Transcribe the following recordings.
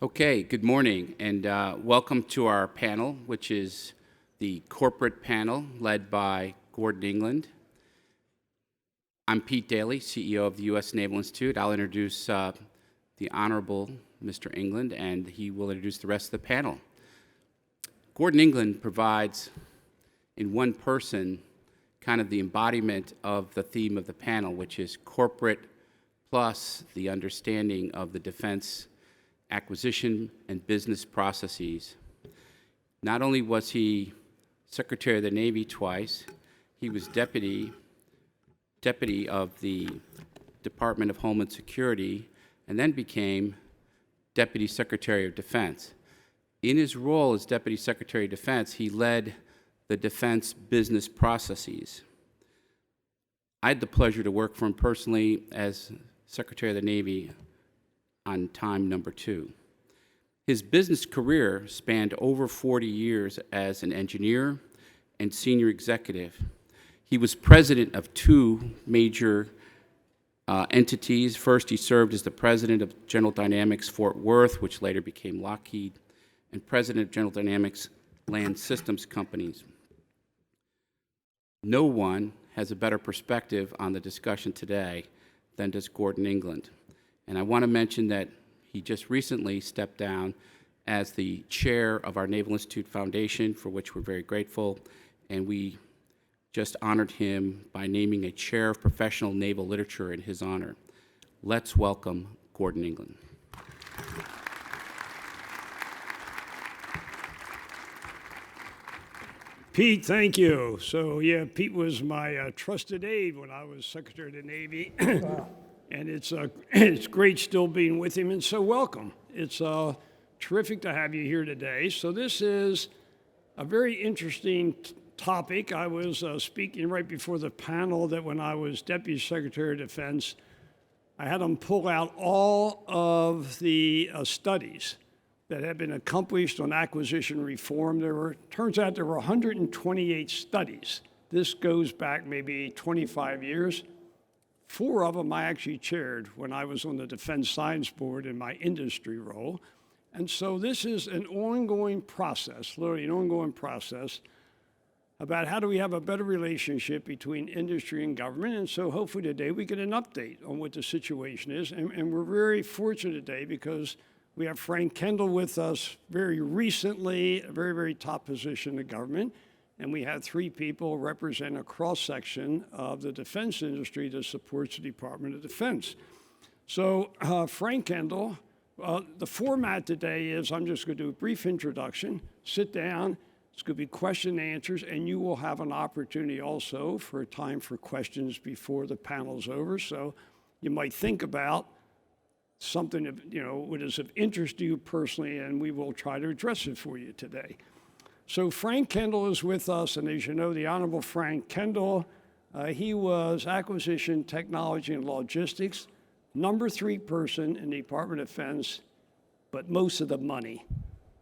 Okay, good morning, and welcome to our panel, which is the corporate panel led by Gordon England. I'm Pete Daly, CEO of the U.S. Naval Institute. I'll introduce the Honorable Mr. England, and he will introduce the rest of the panel. Gordon England provides, in one person, kind of the embodiment of the theme of the panel, which is corporate plus the understanding of the defense acquisition and business processes. Not only was he Secretary of the Navy twice, he was deputy of the Department of Homeland Security, and then became Deputy Secretary of Defense. In his role as Deputy Secretary of Defense, he led the defense business processes. I had the pleasure to work for him personally as Secretary of the Navy on time number 2. His business career spanned over 40 years as an engineer and senior executive. He was president of 2 major entities. First, he served as the president of General Dynamics Fort Worth, which later became Lockheed, and president of General Dynamics Land Systems Companies. No one has a better perspective on the discussion today than does Gordon England. And I want to mention that he just recently stepped down as the chair of our Naval Institute Foundation, for which we're very grateful, and we just honored him by naming a chair of professional naval literature in his honor. Let's welcome Gordon England. Pete, thank you. So yeah, Pete was my trusted aide when I was Secretary of the Navy. Wow. And it's great still being with him, and so welcome. It's terrific to have you here today. So this is a very interesting topic. I was speaking right before the panel that when I was Deputy Secretary of Defense, I had them pull out all of the studies that had been accomplished on acquisition reform. Turns out there were 128 studies. This goes back maybe 25 years. 4 of them I actually chaired when I was on the Defense Science Board in my industry role. And so this is an ongoing process, literally an ongoing process about how do we have a better relationship between industry and government. And so hopefully today we get an update on what the situation is. And we're very fortunate today because we have Frank Kendall with us very recently, a very, very top position in the government. And we had 3 people represent a cross-section of the defense industry that supports the Department of Defense. So Frank Kendall, the format today is I'm just going to do a brief introduction, sit down, it's going to be question and answers, and you will have an opportunity also for a time for questions before the panel's over. So you might think about something what is of interest to you personally, and we will try to address it for you today. So Frank Kendall is with us, and as you know, the Honorable Frank Kendall, he was Acquisition, Technology, and Logistics, number 3 person in the Department of Defense, but most of the money,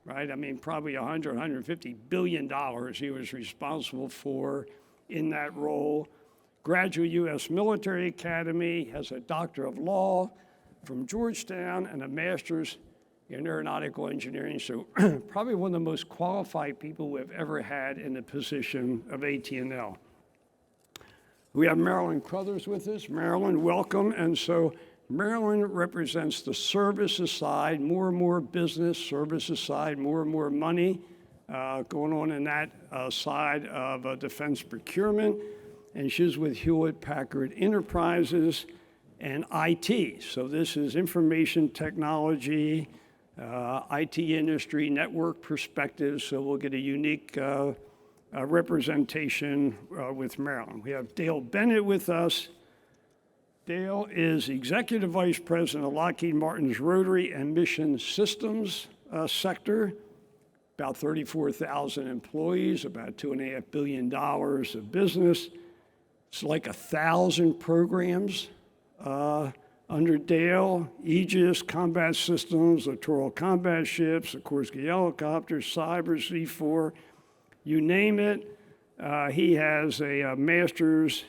right? I mean, probably $150 billion he was responsible for in that role. Graduate U.S. Military Academy, has a Doctor of Law from Georgetown, and a master's in aeronautical engineering, so probably one of the most qualified people we've ever had in the position of AT&L. We have Marilyn Crouther with us. Marilyn, welcome. And so Marilyn represents the services side, more and more business, services side, more and more money going on in that side of defense procurement. And she's with Hewlett, Packard Enterprises, and IT. So this is information technology, IT industry, network perspectives, so we'll get a unique representation with Marilyn. We have Dale Bennett with us. Dale is Executive Vice President of Lockheed Martin's Rotary and Mission Systems sector, about 34,000 employees, about $2.5 billion of business. It's like 1,000 programs under Dale, Aegis, combat systems, littoral combat ships, Sikorsky helicopters, cyber, C4, you name it. He has a master's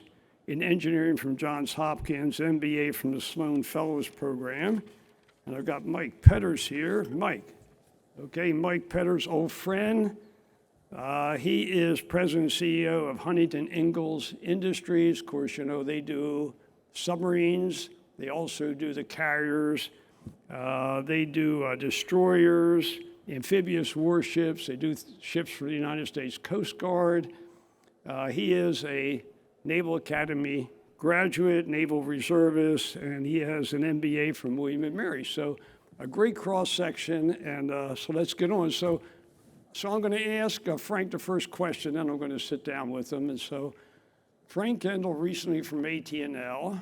in engineering from Johns Hopkins, MBA from the Sloan Fellows Program. And I've got Mike Petters here. Mike. Okay, Mike Petters, old friend. He is president and CEO of Huntington Ingalls Industries. Of course, you know, they do submarines. They also do the carriers. They do destroyers, amphibious warships. They do ships for the United States Coast Guard. He is a Naval Academy graduate, Naval reservist, and he has an MBA from William & Mary. So a great cross-section, and so let's get on. So I'm going to ask Frank the first question, then I'm going to sit down with him. And so Frank Kendall, recently from AT&L.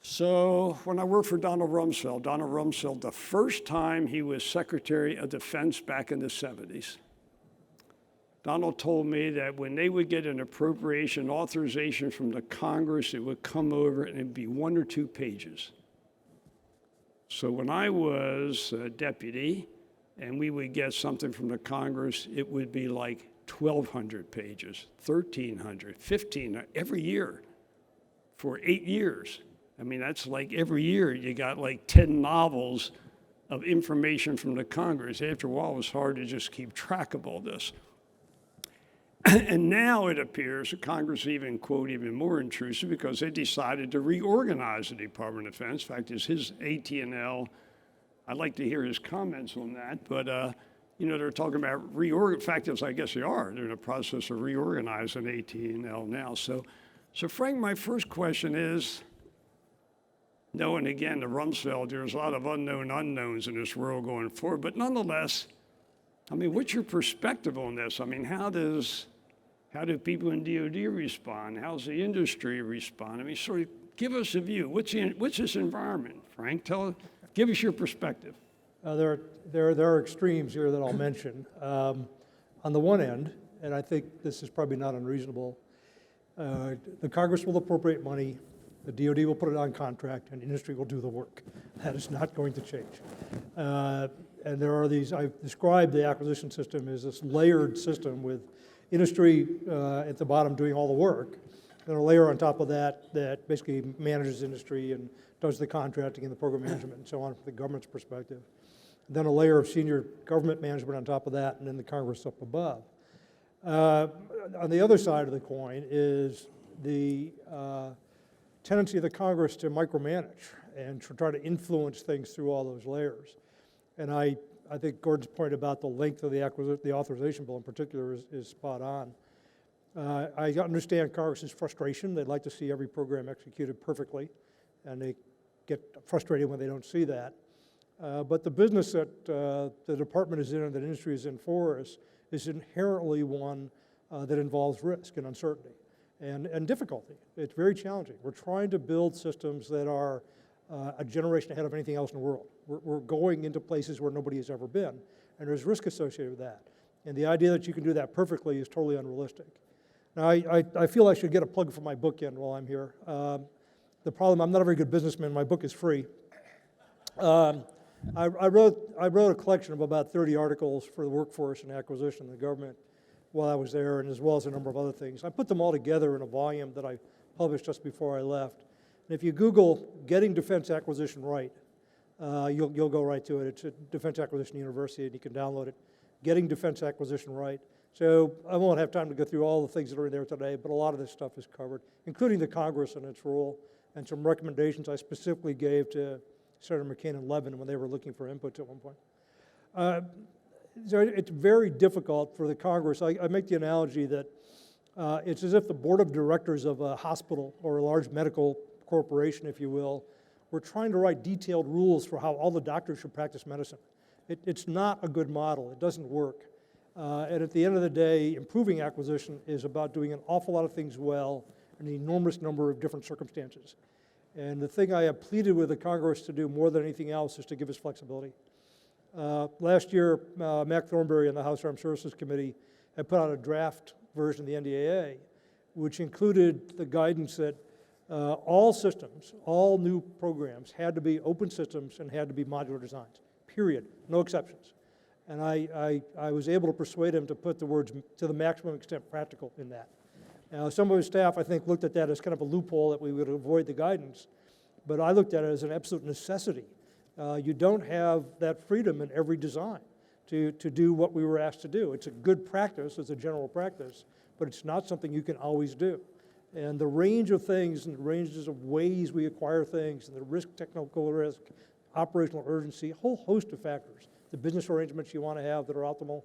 So when I worked for Donald Rumsfeld, the first time he was Secretary of Defense back in the 70s, Donald told me that when they would get an appropriation authorization from the Congress, it would come over and it'd be 1 or 2 pages. So when I was a deputy and we would get something from the Congress, it would be like 1,200 pages, 1,300, 1,500 every year for 8 years. I mean, that's like every year you got like 10 novels of information from the Congress. After a while, it was hard to just keep track of all this. And now it appears that Congress is even, quote, even more intrusive because they decided to reorganize the Department of Defense. In fact, it's his AT&L. I'd like to hear his comments on that. But, you know, they're talking about in fact, I guess they are. They're in the process of reorganizing AT&L now. So Frank, my first question is, knowing again the Rumsfeld, there's a lot of unknown unknowns in this world going forward. But nonetheless, I mean, what's your perspective on this? I mean, how do people in DOD respond? How's the industry respond? I mean, sort of give us a view. What's this environment, Frank? Give us your perspective. There are extremes here that I'll mention. On the one end, and I think this is probably not unreasonable, the Congress will appropriate money, the DOD will put it on contract, and industry will do the work. That is not going to change. And there are these, I've described the acquisition system as this layered system with industry at the bottom doing all the work, and a layer on top of that that basically manages industry and does the contracting and the program management and so on from the government's perspective. And then a layer of senior government management on top of that, and then the Congress up above. On the other side of the coin is the tendency of the Congress to micromanage and to try to influence things through all those layers. And I think Gordon's point about the length of the authorization bill in particular is spot on. I understand Congress's frustration. They'd like to see every program executed perfectly, and they get frustrated when they don't see that. But the business that the department is in and that industry is in for us is inherently one that involves risk and uncertainty and difficulty. It's very challenging. We're trying to build systems that are a generation ahead of anything else in the world. We're going into places where nobody has ever been, and there's risk associated with that. And the idea that you can do that perfectly is totally unrealistic. Now, I feel I should get a plug for my book in while I'm here. The problem, I'm not a very good businessman. My book is free. I wrote a collection of about 30 articles for the workforce and acquisition in the government while I was there, and as well as a number of other things. I put them all together in a volume that I published just before I left. And if you Google Getting Defense Acquisition Right, you'll go right to it. It's at Defense Acquisition University, and you can download it. Getting Defense Acquisition Right. So I won't have time to go through all the things that are in there today, but a lot of this stuff is covered, including the Congress and its role, and some recommendations I specifically gave to Senator McCain and Levin when they were looking for inputs at one point. So it's very difficult for the Congress. I make the analogy that it's as if the board of directors of a hospital or a large medical corporation, if you will, were trying to write detailed rules for how all the doctors should practice medicine. It's not a good model. It doesn't work. And at the end of the day, improving acquisition is about doing an awful lot of things well in an enormous number of different circumstances. And the thing I have pleaded with the Congress to do more than anything else is to give us flexibility. Last year, Mac Thornberry and the House Armed Services Committee had put out a draft version of the NDAA, which included the guidance that all systems, all new programs had to be open systems and had to be modular designs, period, no exceptions. And I was able to persuade him to put the words to the maximum extent practical in that. Now, some of his staff, I think, looked at that as kind of a loophole that we would avoid the guidance, but I looked at it as an absolute necessity You don't have that freedom in every design to do what we were asked to do. It's a good practice, it's a general practice, but it's not something you can always do. And the range of things and the ranges of ways we acquire things and the risk, technical risk, operational urgency, a whole host of factors, the business arrangements you want to have that are optimal,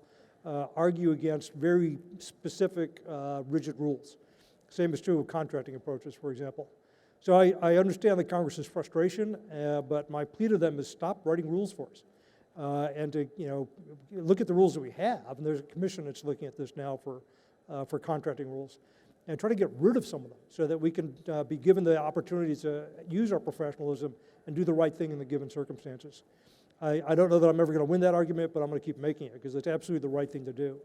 argue against very specific, rigid rules. Same is true of contracting approaches, for example. So I understand the Congress's frustration, but my plea to them is stop writing rules for us. And to look at the rules that we have, and there's a commission that's looking at this now for contracting rules, and try to get rid of some of them so that we can be given the opportunity to use our professionalism and do the right thing in the given circumstances. I don't know that I'm ever going to win that argument, but I'm going to keep making it because it's absolutely the right thing to do.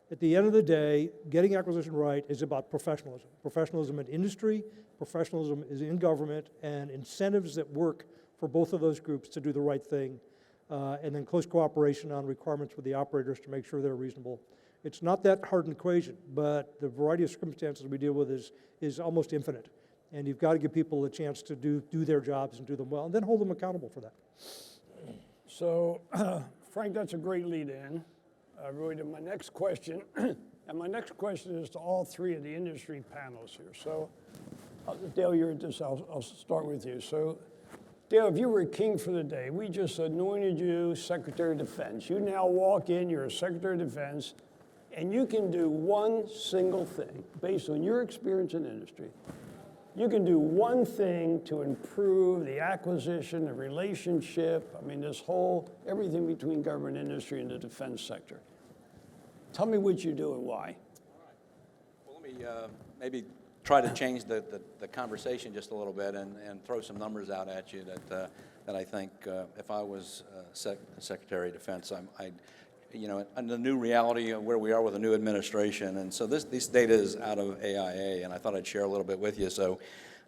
At the end of the day, getting acquisition right is about professionalism. Professionalism in industry, professionalism is in government, and incentives that work for both of those groups to do the right thing, and then close cooperation on requirements with the operators to make sure they're reasonable. It's not that hard an equation, but the variety of circumstances we deal with is almost infinite. And you've got to give people a chance to do their jobs and do them well, and then hold them accountable for that. So, Frank, that's a great lead-in. Really to my next question, and my next question is to all three of the industry panels here. So, Dale, you're at this, I'll start with you. So, Dale, if you were king for the day, we just anointed you Secretary of Defense. You now walk in, you're a Secretary of Defense, and you can do one single thing based on your experience in industry. You can do one thing to improve the acquisition, the relationship, I mean, this whole, everything between government and industry and the defense sector. Tell me what you do and why. Well, let me maybe try to change the conversation just a little bit and throw some numbers out at you that I think if I was Secretary of Defense, I'd and the new reality of where we are with a new administration. And so this data is out of AIA, and I thought I'd share a little bit with you. So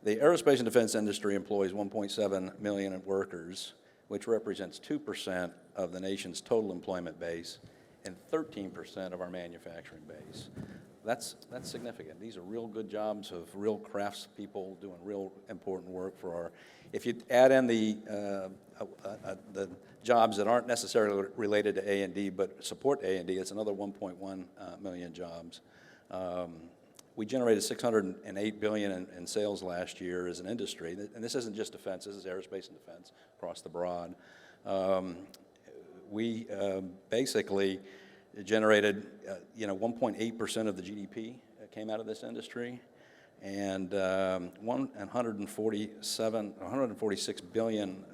the aerospace and defense industry employs 1.7 million workers, which represents 2% of the nation's total employment base and 13% of our manufacturing base. That's significant. These are real good jobs of real craftspeople doing real important work for our. If you add in the jobs that aren't necessarily related to A&D but support A&D, it's another 1.1 million jobs. We generated $608 billion in sales last year as an industry, and this isn't just defense. This is aerospace and defense across the broad. We basically generated, 1.8% of the GDP came out of this industry, and 146 billion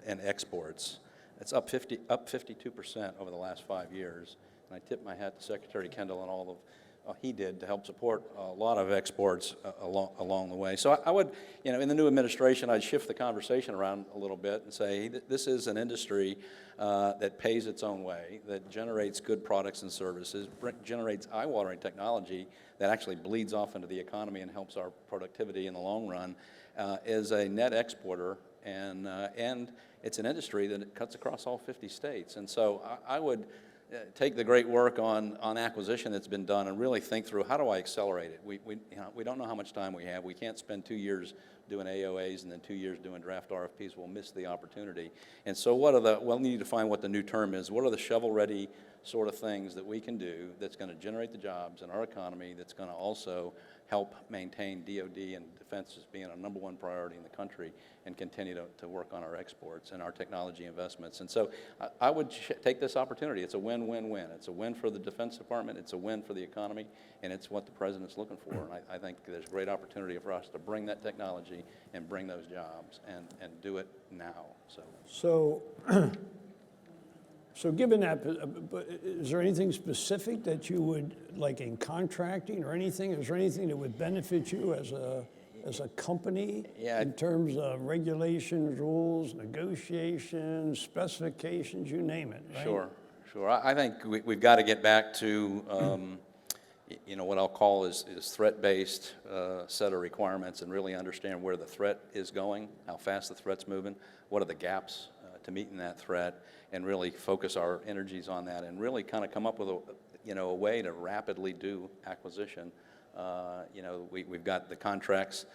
in exports. It's up 52% over the last 5 years. And I tip my hat to Secretary Kendall and all of he did to help support a lot of exports along the way. So I would, in the new administration, I'd shift the conversation around a little bit and say this is an industry that pays its own way, that generates good products and services, generates eye-watering technology that actually bleeds off into the economy and helps our productivity in the long run, is a net exporter, and it's an industry that cuts across all 50 states. And so I would take the great work on acquisition that's been done and really think through, how do I accelerate it? We don't know how much time we have. We can't spend 2 years doing AOAs and then 2 years doing draft RFPs. We'll miss the opportunity. And so we'll need to find what the new term is. What are the shovel-ready sort of things that we can do that's going to generate the jobs in our economy, that's going to also help maintain DOD and defense as being our #1 priority in the country, and continue to work on our exports and our technology investments. And so I would take this opportunity. It's a win-win-win. It's a win for the Defense Department, it's a win for the economy, and it's what the President's looking for. And I think there's a great opportunity for us to bring that technology and bring those jobs and do it now. So given that, but is there anything specific that you would, like in contracting or anything, is there anything that would benefit you as a company in terms of regulations, rules, negotiations, specifications, you name it, right? Sure. I think we've got to get back to, what I'll call is threat-based set of requirements, and really understand where the threat is going, how fast the threat's moving, what are the gaps to meeting that threat, and really focus our energies on that, and really kind of come up with a way to rapidly do acquisition. We've got the contracts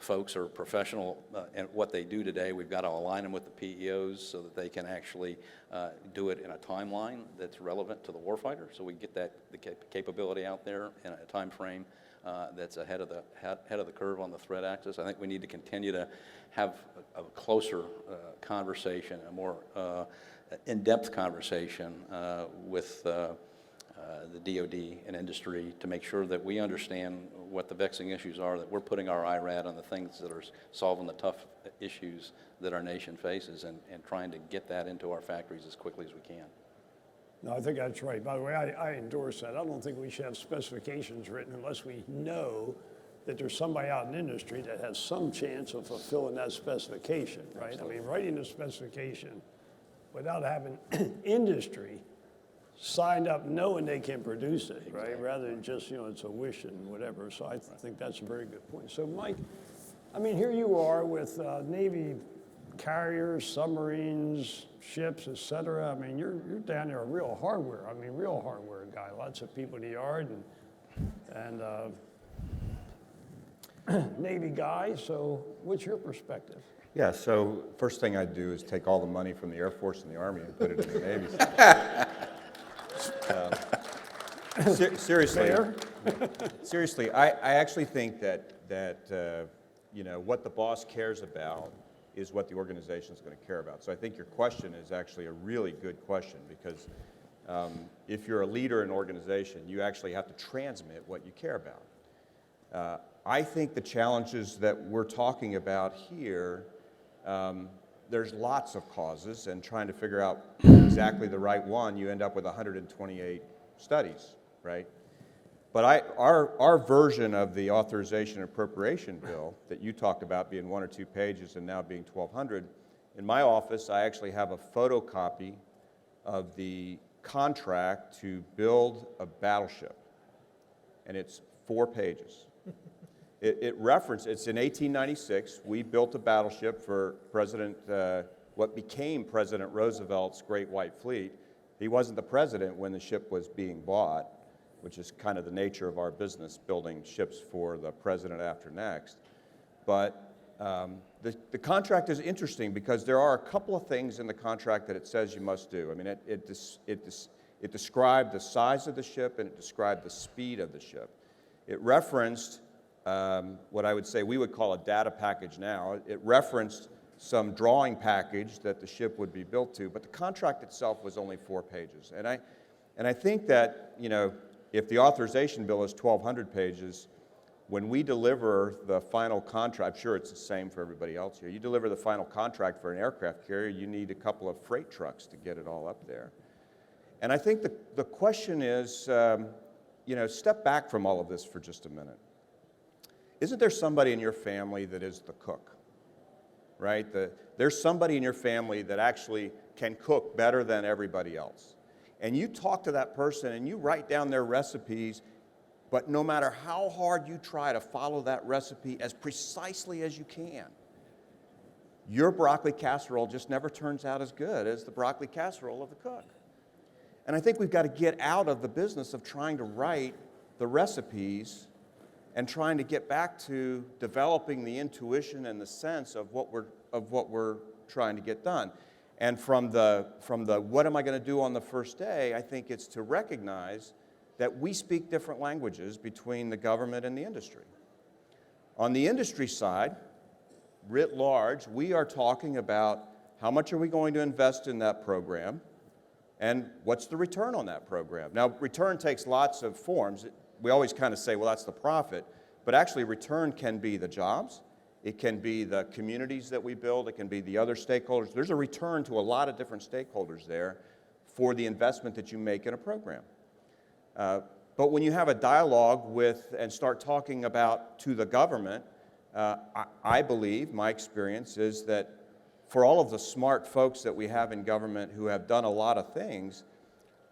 folks are professional in what they do today. We've got to align them with the PEOs so that they can actually do it in a timeline that's relevant to the warfighter. So we get the capability out there in a time frame that's ahead of the curve on the threat axis. I think we need to continue to have a closer conversation, a more in-depth conversation with the DoD and industry to make sure that we understand what the vexing issues are, that we're putting our IRAD on the things that are solving the tough issues that our nation faces, and trying to get that into our factories as quickly as we can. No, I think that's right. By the way, I endorse that. I don't think we should have specifications written unless we know that there's somebody out in industry that has some chance of fulfilling that specification, right? Absolutely. I mean, writing a specification without having industry signed up knowing they can produce it, right? Exactly. Rather than just, it's a wish and whatever. So I think that's a very good point. So Mike, I mean, here you are with Navy carriers, submarines, ships, et cetera. I mean, you're down there a real hardware guy. Lots of people in the yard and Navy guy. So what's your perspective? Yeah, so first thing I'd do is take all the money from the Air Force and the Army and put it in the Navy. Seriously, I actually think that what the boss cares about is what the organization is going to care about. So I think your question is actually a really good question, because if you're a leader in an organization, you actually have to transmit what you care about. I think the challenges that we're talking about here, there's lots of causes, and trying to figure out exactly the right one, you end up with 128 studies, right? But our version of the authorization and appropriation bill that you talked about being 1 or 2 pages and now being 1,200, in my office I actually have a photocopy of the contract to build a battleship, and it's 4 pages. It's in 1896, we built a battleship for what became President Roosevelt's Great White Fleet. He wasn't the president when the ship was being bought, which is kind of the nature of our business, building ships for the president after next. But the contract is interesting because there are a couple of things in the contract that it says you must do. I mean, it described the size of the ship, and it described the speed of the ship. It referenced what I would say we would call a data package now. It referenced some drawing package that the ship would be built to, but the contract itself was only 4 pages. And I think that, if the authorization bill is 1,200 pages, when we deliver the final contract, I'm sure it's the same for everybody else here, you deliver the final contract for an aircraft carrier, you need a couple of freight trucks to get it all up there. And I think the question is, step back from all of this for just a minute. Isn't there somebody in your family that is the cook? Right? There's somebody in your family that actually can cook better than everybody else. And you talk to that person and you write down their recipes, but no matter how hard you try to follow that recipe as precisely as you can, your broccoli casserole just never turns out as good as the broccoli casserole of the cook. And I think we've got to get out of the business of trying to write the recipes and trying to get back to developing the intuition and the sense of what we're trying to get done. And from the what am I going to do on the first day, I think it's to recognize that we speak different languages between the government and the industry. On the industry side, writ large, we are talking about how much are we going to invest in that program and what's the return on that program. Now, return takes lots of forms. We always kind of say, well, that's the profit, but actually return can be the jobs, it can be the communities that we build, it can be the other stakeholders. There's a return to a lot of different stakeholders there for the investment that you make in a program. But when you have a dialogue with and start talking about to the government, I believe, my experience is that for all of the smart folks that we have in government who have done a lot of things,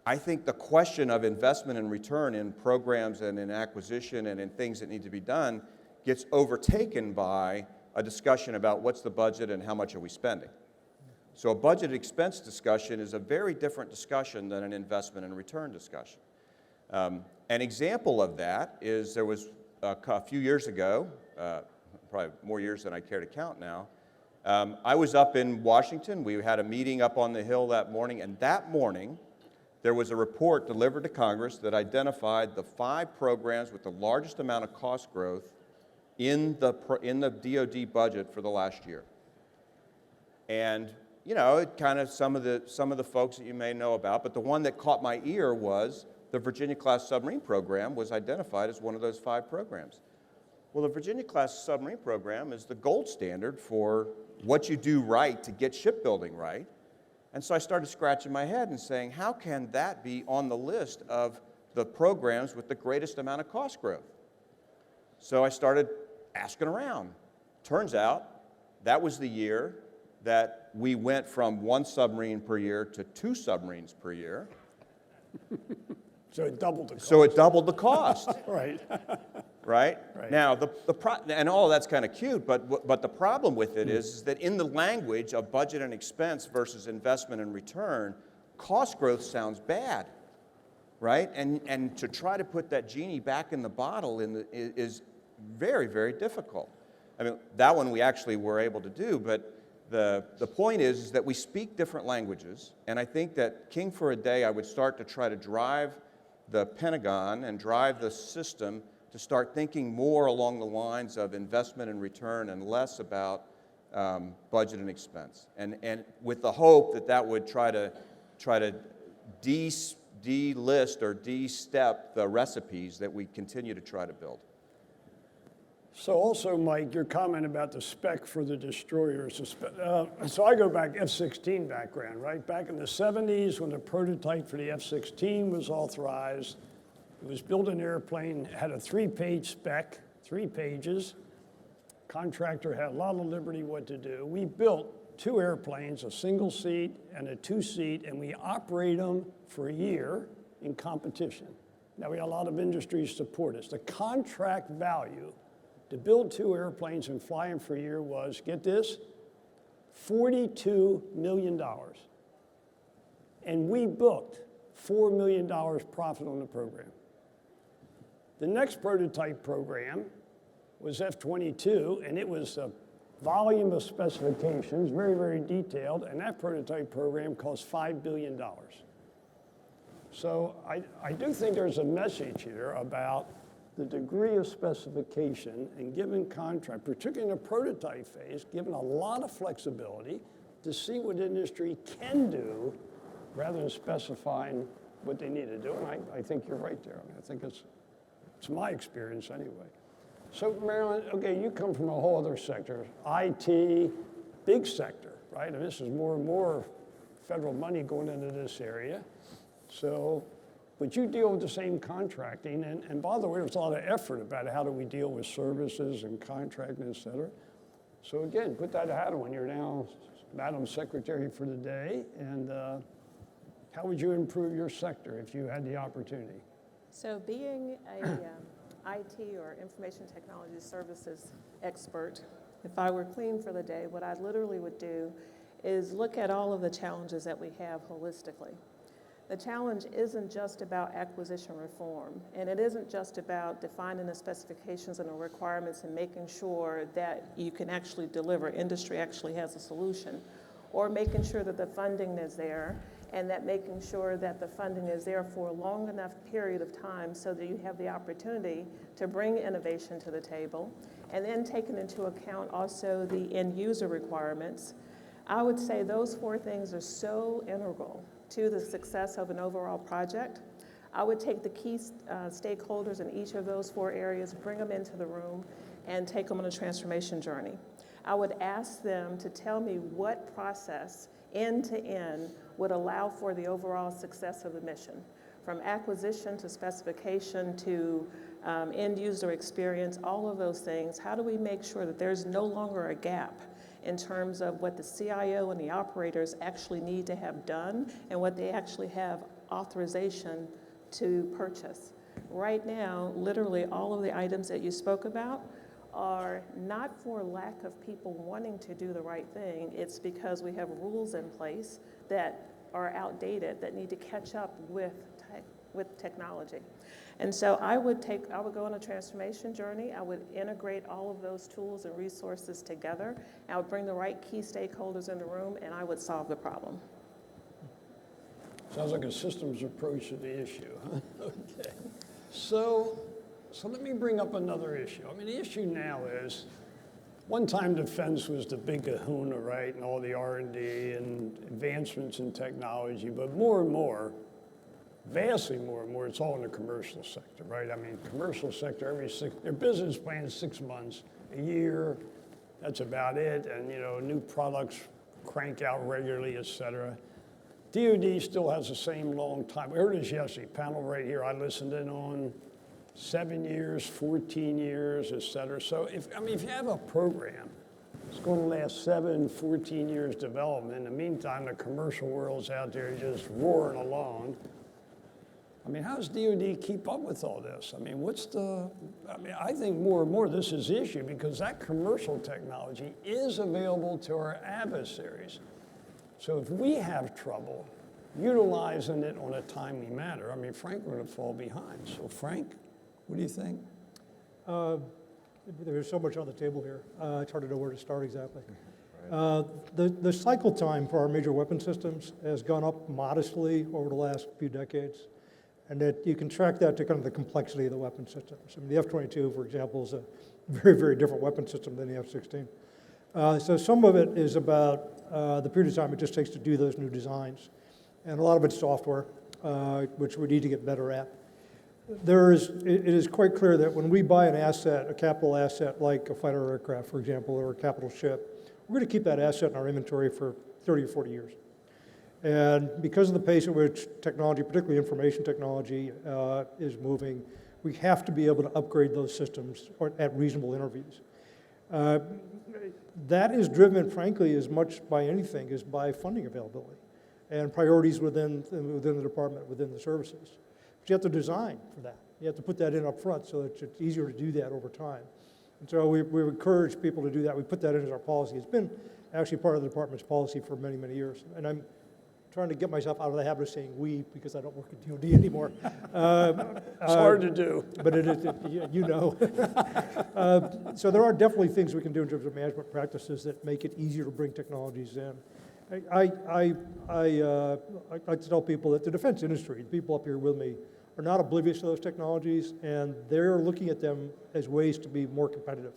I think the question of investment and return in programs and in acquisition and in things that need to be done gets overtaken by a discussion about what's the budget and how much are we spending. So a budget expense discussion is a very different discussion than an investment and return discussion. An example of that is there was a few years ago, probably more years than I care to count now. I was up in Washington. We had a meeting up on the Hill that morning, and that morning there was a report delivered to Congress that identified the 5 programs with the largest amount of cost growth in the DoD budget for the last year. And you know, it kind of some of the folks that you may know about, but the one that caught my ear was the Virginia-class submarine program was identified as one of those 5 programs. Well, the Virginia-class submarine program is the gold standard for what you do right to get shipbuilding right. And so I started scratching my head and saying, how can that be on the list of the programs with the greatest amount of cost growth? So I started asking around. Turns out that was the year that we went from 1 submarine per year to 2 submarines per year. So it doubled the cost. So it doubled the cost. Right. Right? Right. Now, and all of that's kind of cute, but the problem with it is that in the language of budget and expense versus investment and return, cost growth sounds bad, right? And to try to put that genie back in the bottle is very, very difficult. I mean, that one we actually were able to do, but the point is that we speak different languages, and I think that King for a Day, I would start to try to drive the Pentagon and drive the system to start thinking more along the lines of investment and return and less about budget and expense. And with the hope that that would try to delist or de-step the recipes that we continue to try to build. So also, Mike, your comment about the spec for the destroyers. So I go back, F-16 background, right? Back in the 70s when the prototype for the F-16 was authorized, it was built an airplane, had a 3-page spec, 3 pages. Contractor had a lot of liberty what to do. We built 2 airplanes, a single seat and a 2-seat, and we operate them for a year in competition. Now we had a lot of industries support us. The contract value to build 2 airplanes and fly them for a year was, get this, $42 million. And we booked $4 million profit on the program. The next prototype program was F-22, and it was a volume of specifications, very, very detailed, and that prototype program cost $5 billion. So I do think there's a message here about the degree of specification and given contract, particularly in the prototype phase, given a lot of flexibility to see what industry can do rather than specifying what they need to do. And I think you're right there. I mean, I think it's my experience anyway. So Marilyn, okay, you come from a whole other sector, IT, big sector, right? And this is more and more federal money going into this area. So, but you deal with the same contracting, and by the way, there's a lot of effort about how do we deal with services and contracting, et cetera. So again, put that hat on. You're now Madam Secretary for the day, and how would you improve your sector if you had the opportunity? So being a IT or information technology services expert, if I were clean for the day, what I literally would do is look at all of the challenges that we have holistically. The challenge isn't just about acquisition reform, and it isn't just about defining the specifications and the requirements and making sure that you can actually deliver, industry actually has a solution, or making sure that the funding is there, and that making sure that the funding is there for a long enough period of time so that you have the opportunity to bring innovation to the table, and then taking into account also the end user requirements. I would say those 4 things are so integral to the success of an overall project. I would take the key stakeholders in each of those 4 areas, bring them into the room, and take them on a transformation journey. I would ask them to tell me what process, end to end, would allow for the overall success of the mission. From acquisition to specification to end user experience, all of those things, how do we make sure that there's no longer a gap in terms of what the CIO and the operators actually need to have done and what they actually have authorization to purchase. Right now, literally all of the items that you spoke about are not for lack of people wanting to do the right thing. It's because we have rules in place that are outdated that need to catch up with with technology. And so I would go on a transformation journey. I would integrate all of those tools and resources together. I would bring the right key stakeholders in the room, and I would solve the problem. Sounds like a systems approach to the issue, huh? Okay. So let me bring up another issue. I mean, the issue now is, one time defense was the big kahuna, right, and all the R&D and advancements in technology, but more and more, vastly more and more, it's all in the commercial sector, right? I mean, commercial sector, their business plan is 6 months, a year, that's about it, and new products crank out regularly, et cetera. DoD still has the same long time. We heard this yesterday, panel right here I listened in on, 7 years, 14 years, et cetera. So if you have a program, it's going to last 7, 14 years development. In the meantime, the commercial world's out there just roaring along. I mean, how does DoD keep up with all this? I mean, I think more and more this is the issue, because that commercial technology is available to our adversaries. So if we have trouble utilizing it on a timely manner, I mean, Frank, we're going to fall behind. So Frank, what do you think? There's so much on the table here. It's hard to know where to start exactly. The cycle time for our major weapon systems has gone up modestly over the last few decades, and that you can track that to kind of the complexity of the weapon systems. I mean, the F-22, for example, is a very, very different weapon system than the F-16. So some of it is about the period of time it just takes to do those new designs, and a lot of it's software, which we need to get better at. It is quite clear that when we buy an asset, a capital asset like a fighter aircraft, for example, or a capital ship, we're going to keep that asset in our inventory for 30 or 40 years. And because of the pace at which technology, particularly information technology, is moving, we have to be able to upgrade those systems at reasonable intervals. That is driven, frankly, as much by anything as by funding availability and priorities within the department, within the services. But you have to design for that. You have to put that in up front so that it's easier to do that over time. And so we encourage people to do that. We put that in as our policy. It's been actually part of the department's policy for many, many years. And I'm trying to get myself out of the habit of saying we, because I don't work at DoD anymore. It's hard to do. But you know. So there are definitely things we can do in terms of management practices that make it easier to bring technologies in. I like to tell people that the defense industry, the people up here with me, are not oblivious to those technologies, and they're looking at them as ways to be more competitive.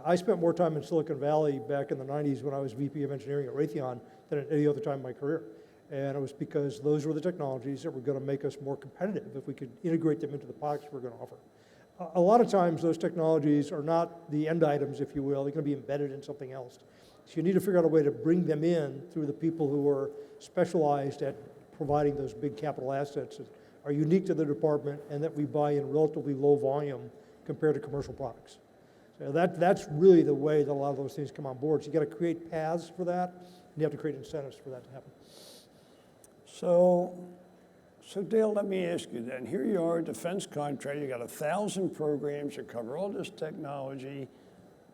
I spent more time in Silicon Valley back in the 90s when I was VP of Engineering at Raytheon than at any other time in my career. And it was because those were the technologies that were going to make us more competitive if we could integrate them into the products we're going to offer. A lot of times those technologies are not the end items, if you will. They're going to be embedded in something else. So you need to figure out a way to bring them in through the people who are specialized at providing those big capital assets that are unique to the department and that we buy in relatively low volume compared to commercial products. So that's really the way that a lot of those things come on board. So you got to create paths for that, and you have to create incentives for that to happen. So Dale, let me ask you then. Here you are, defense contractor. You got 1,000 programs that cover all this technology,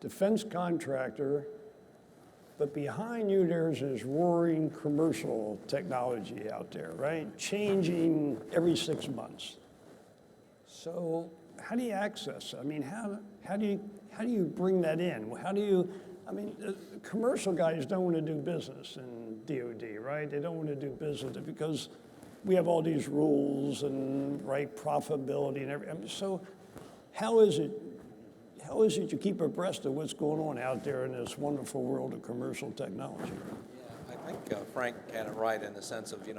defense contractor, but behind you there's this roaring commercial technology out there, right? Changing every 6 months. So how do you access? I mean, how do you bring that in? Commercial guys don't want to do business in DoD, right? They don't want to do business because we have all these rules and profitability and everything. So how is it you keep abreast of what's going on out there in this wonderful world of commercial technology? Yeah, I think Frank had it right in the sense of, in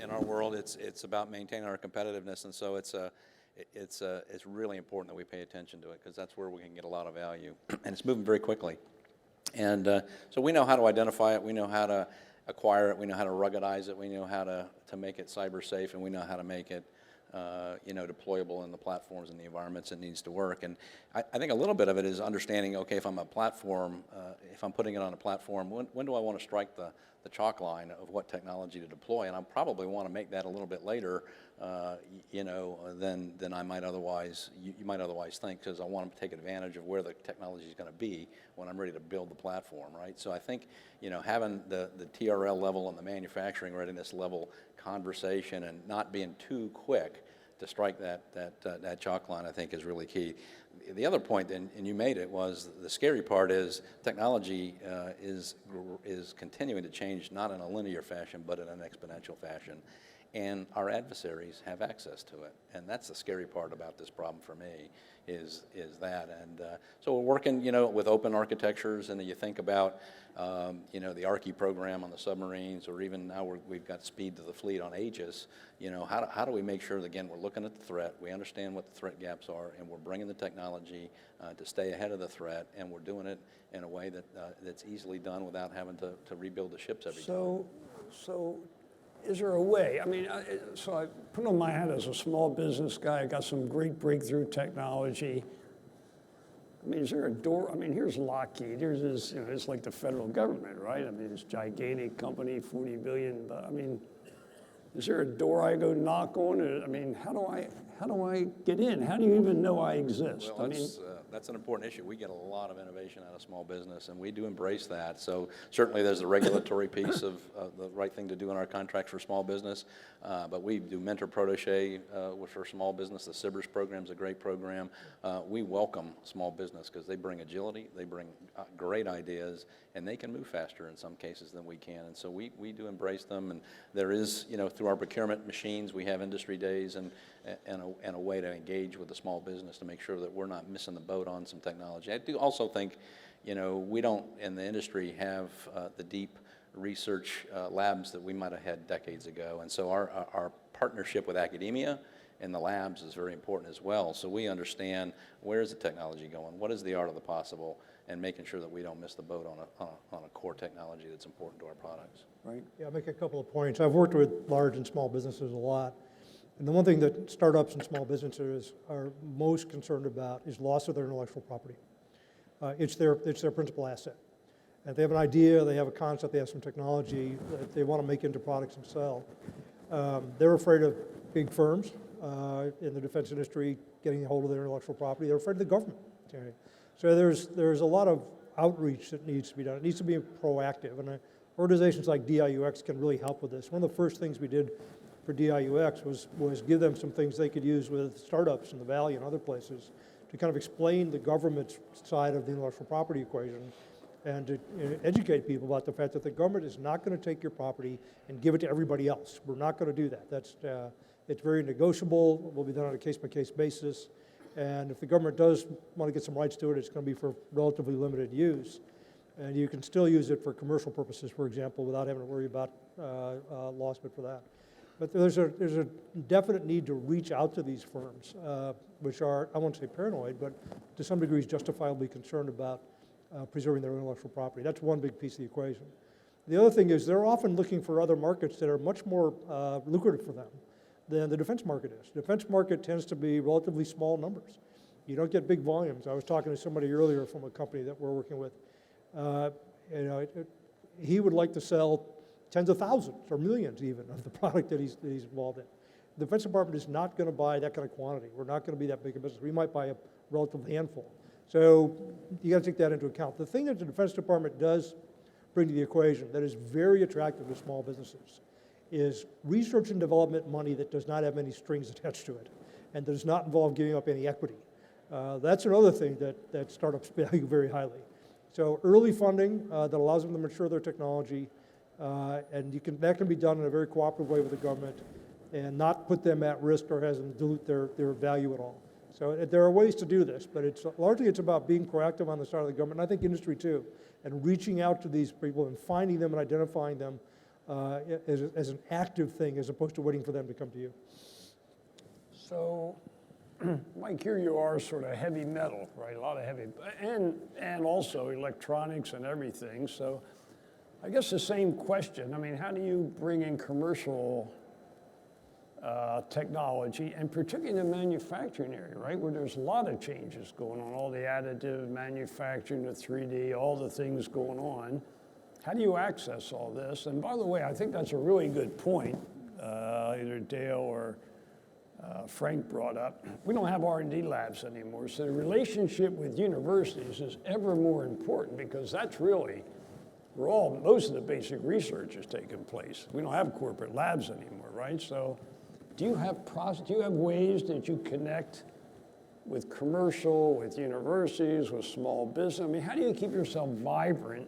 our world, it's about maintaining our competitiveness, and so it's really important that we pay attention to it, because that's where we can get a lot of value, and it's moving very quickly. And so we know how to identify it, we know how to acquire it, we know how to ruggedize it, we know how to make it cyber safe, and we know how to make it deployable in the platforms and the environments it needs to work. And I think a little bit of it is understanding, okay, if I'm a platform, if I'm putting it on a platform, when do I want to strike the the chalk line of what technology to deploy, and I probably want to make that a little bit later, than I might otherwise, you might otherwise think, because I want to take advantage of where the technology is going to be when I'm ready to build the platform, right? So I think, having the TRL level and the manufacturing readiness level conversation and not being too quick to strike that chalk line, I think, is really key. The other point, and you made it, was the scary part is technology is continuing to change, not in a linear fashion, but in an exponential fashion. And our adversaries have access to it. And that's the scary part about this problem for me, is that. And so we're working, with open architectures, and you think about, the ARCHI program on the submarines, or even now we've got speed to the fleet on Aegis. How do we make sure that, again, we're looking at the threat, we understand what the threat gaps are, and we're bringing the technology to stay ahead of the threat, and we're doing it in a way that's easily done without having to rebuild the ships every time. So is there a way? I mean, so I put on my hat as a small business guy. I got some great breakthrough technology. I mean, is there a door? I mean, here's Lockheed. Here's this, it's like the federal government, right? I mean, this gigantic company, 40 billion. But I mean, is there a door I go knock on? I mean, how do I get in? How do you even know I exist? Well, that's an important issue. We get a lot of innovation out of small business, and we do embrace that. So certainly there's the regulatory piece of the right thing to do in our contracts for small business, but we do mentor protege for small business. The SIBRS program is a great program. We welcome small business because they bring agility, they bring great ideas, and they can move faster in some cases than we can. And so we do embrace them, and there is, through our procurement machines, we have industry days and a way to engage with the small business to make sure that we're not missing the boat on some technology. I do also think, we don't in the industry have the deep research labs that we might have had decades ago, and so our partnership with academia and the labs is very important as well. So we understand where is the technology going, what is the art of the possible, and making sure that we don't miss the boat on a core technology that's important to our products. Right. Yeah, I'll make a couple of points. I've worked with large and small businesses a lot. And the one thing that startups and small businesses are most concerned about is loss of their intellectual property. It's their principal asset. And if they have an idea, they have a concept, they have some technology that they want to make into products and sell, they're afraid of big firms in the defense industry getting a hold of their intellectual property. They're afraid of the government. So there's a lot of outreach that needs to be done. It needs to be proactive. And organizations like DIUX can really help with this. One of the first things we did for DIUX was give them some things they could use with startups in the Valley and other places to kind of explain the government's side of the intellectual property equation and to educate people about the fact that the government is not going to take your property and give it to everybody else. We're not going to do that. It's very negotiable. It will be done on a case-by-case basis. And if the government does want to get some rights to it, it's going to be for relatively limited use. And you can still use it for commercial purposes, for example, without having to worry about loss for that. But there's a definite need to reach out to these firms, which are, I won't say paranoid, but to some degree justifiably concerned about preserving their intellectual property. That's one big piece of the equation. The other thing is they're often looking for other markets that are much more lucrative for them than the defense market is. The defense market tends to be relatively small numbers. You don't get big volumes. I was talking to somebody earlier from a company that we're working with. He would like to sell tens of thousands or millions even of the product that he's involved in. The Defense Department is not going to buy that kind of quantity. We're not going to be that big a business. We might buy a relative handful. So you got to take that into account. The thing that the Defense Department does bring to the equation that is very attractive to small businesses is research and development money that does not have any strings attached to it and does not involve giving up any equity. That's another thing that startups value very highly. So early funding that allows them to mature their technology, and that can be done in a very cooperative way with the government and not put them at risk or has them dilute their value at all. So there are ways to do this, but largely it's about being proactive on the side of the government, and I think industry too, and reaching out to these people and finding them and identifying them as an active thing as opposed to waiting for them to come to you. So, Mike, here you are, sort of heavy metal, right? A lot of heavy, and also electronics and everything. So, I guess the same question. I mean, how do you bring in commercial technology, and particularly in the manufacturing area, right, where there's a lot of changes going on, all the additive manufacturing, the 3D, all the things going on. how do you access all this? And by the way, I think that's a really good point, either Dale or Frank brought up. We don't have R&D labs anymore, so the relationship with universities is ever more important because that's really where most of the basic research is taking place. We don't have corporate labs anymore, right? So do you have ways that you connect with commercial, with universities, with small business? I mean, how do you keep yourself vibrant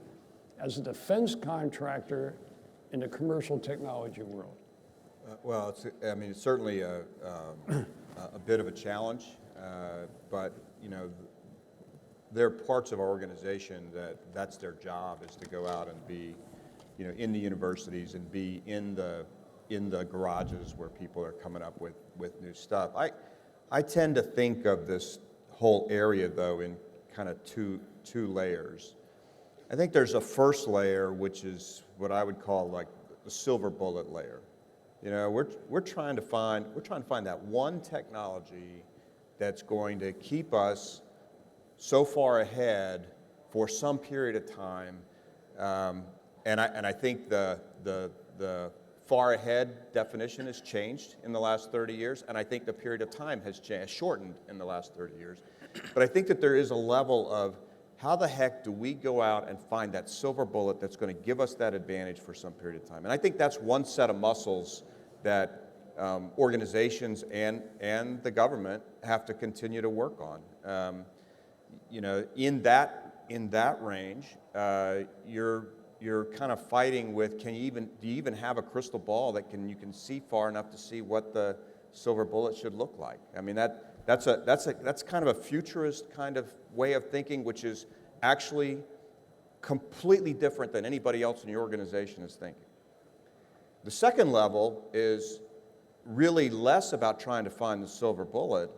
as a defense contractor in the commercial technology world? Well, it's certainly a bit of a challenge, but there are parts of our organization that's their job, is to go out and be, in the universities and be in the garages where people are coming up with new stuff. I tend to think of this whole area, though, in kind of two layers. I think there's a first layer, which is what I would call like the silver bullet layer. We're trying to find that one technology that's going to keep us so far ahead for some period of time, and I think the far ahead definition has changed in the last 30 years, and I think the period of time has shortened in the last 30 years. But I think that there is a level of how the heck do we go out and find that silver bullet that's going to give us that advantage for some period of time? And I think that's one set of muscles that organizations and the government have to continue to work on. In that range, you're kind of fighting with, do you even have a crystal ball that you can see far enough to see what the silver bullet should look like? I mean, that's kind of a futurist kind of way of thinking, which is actually completely different than anybody else in your organization is thinking. The second level is really less about trying to find the silver bullet.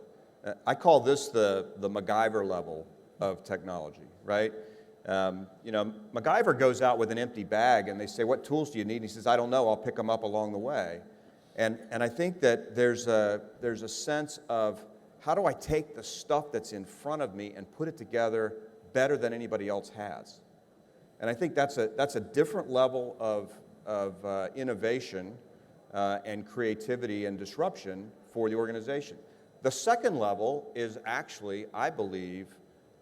I call this the MacGyver level of technology, right? MacGyver goes out with an empty bag and they say, what tools do you need? And he says, I don't know, I'll pick them up along the way. And I think that there's a sense of, how do I take the stuff that's in front of me and put it together better than anybody else has? And I think that's a different level of innovation and creativity and disruption for the organization. The second level is actually, I believe,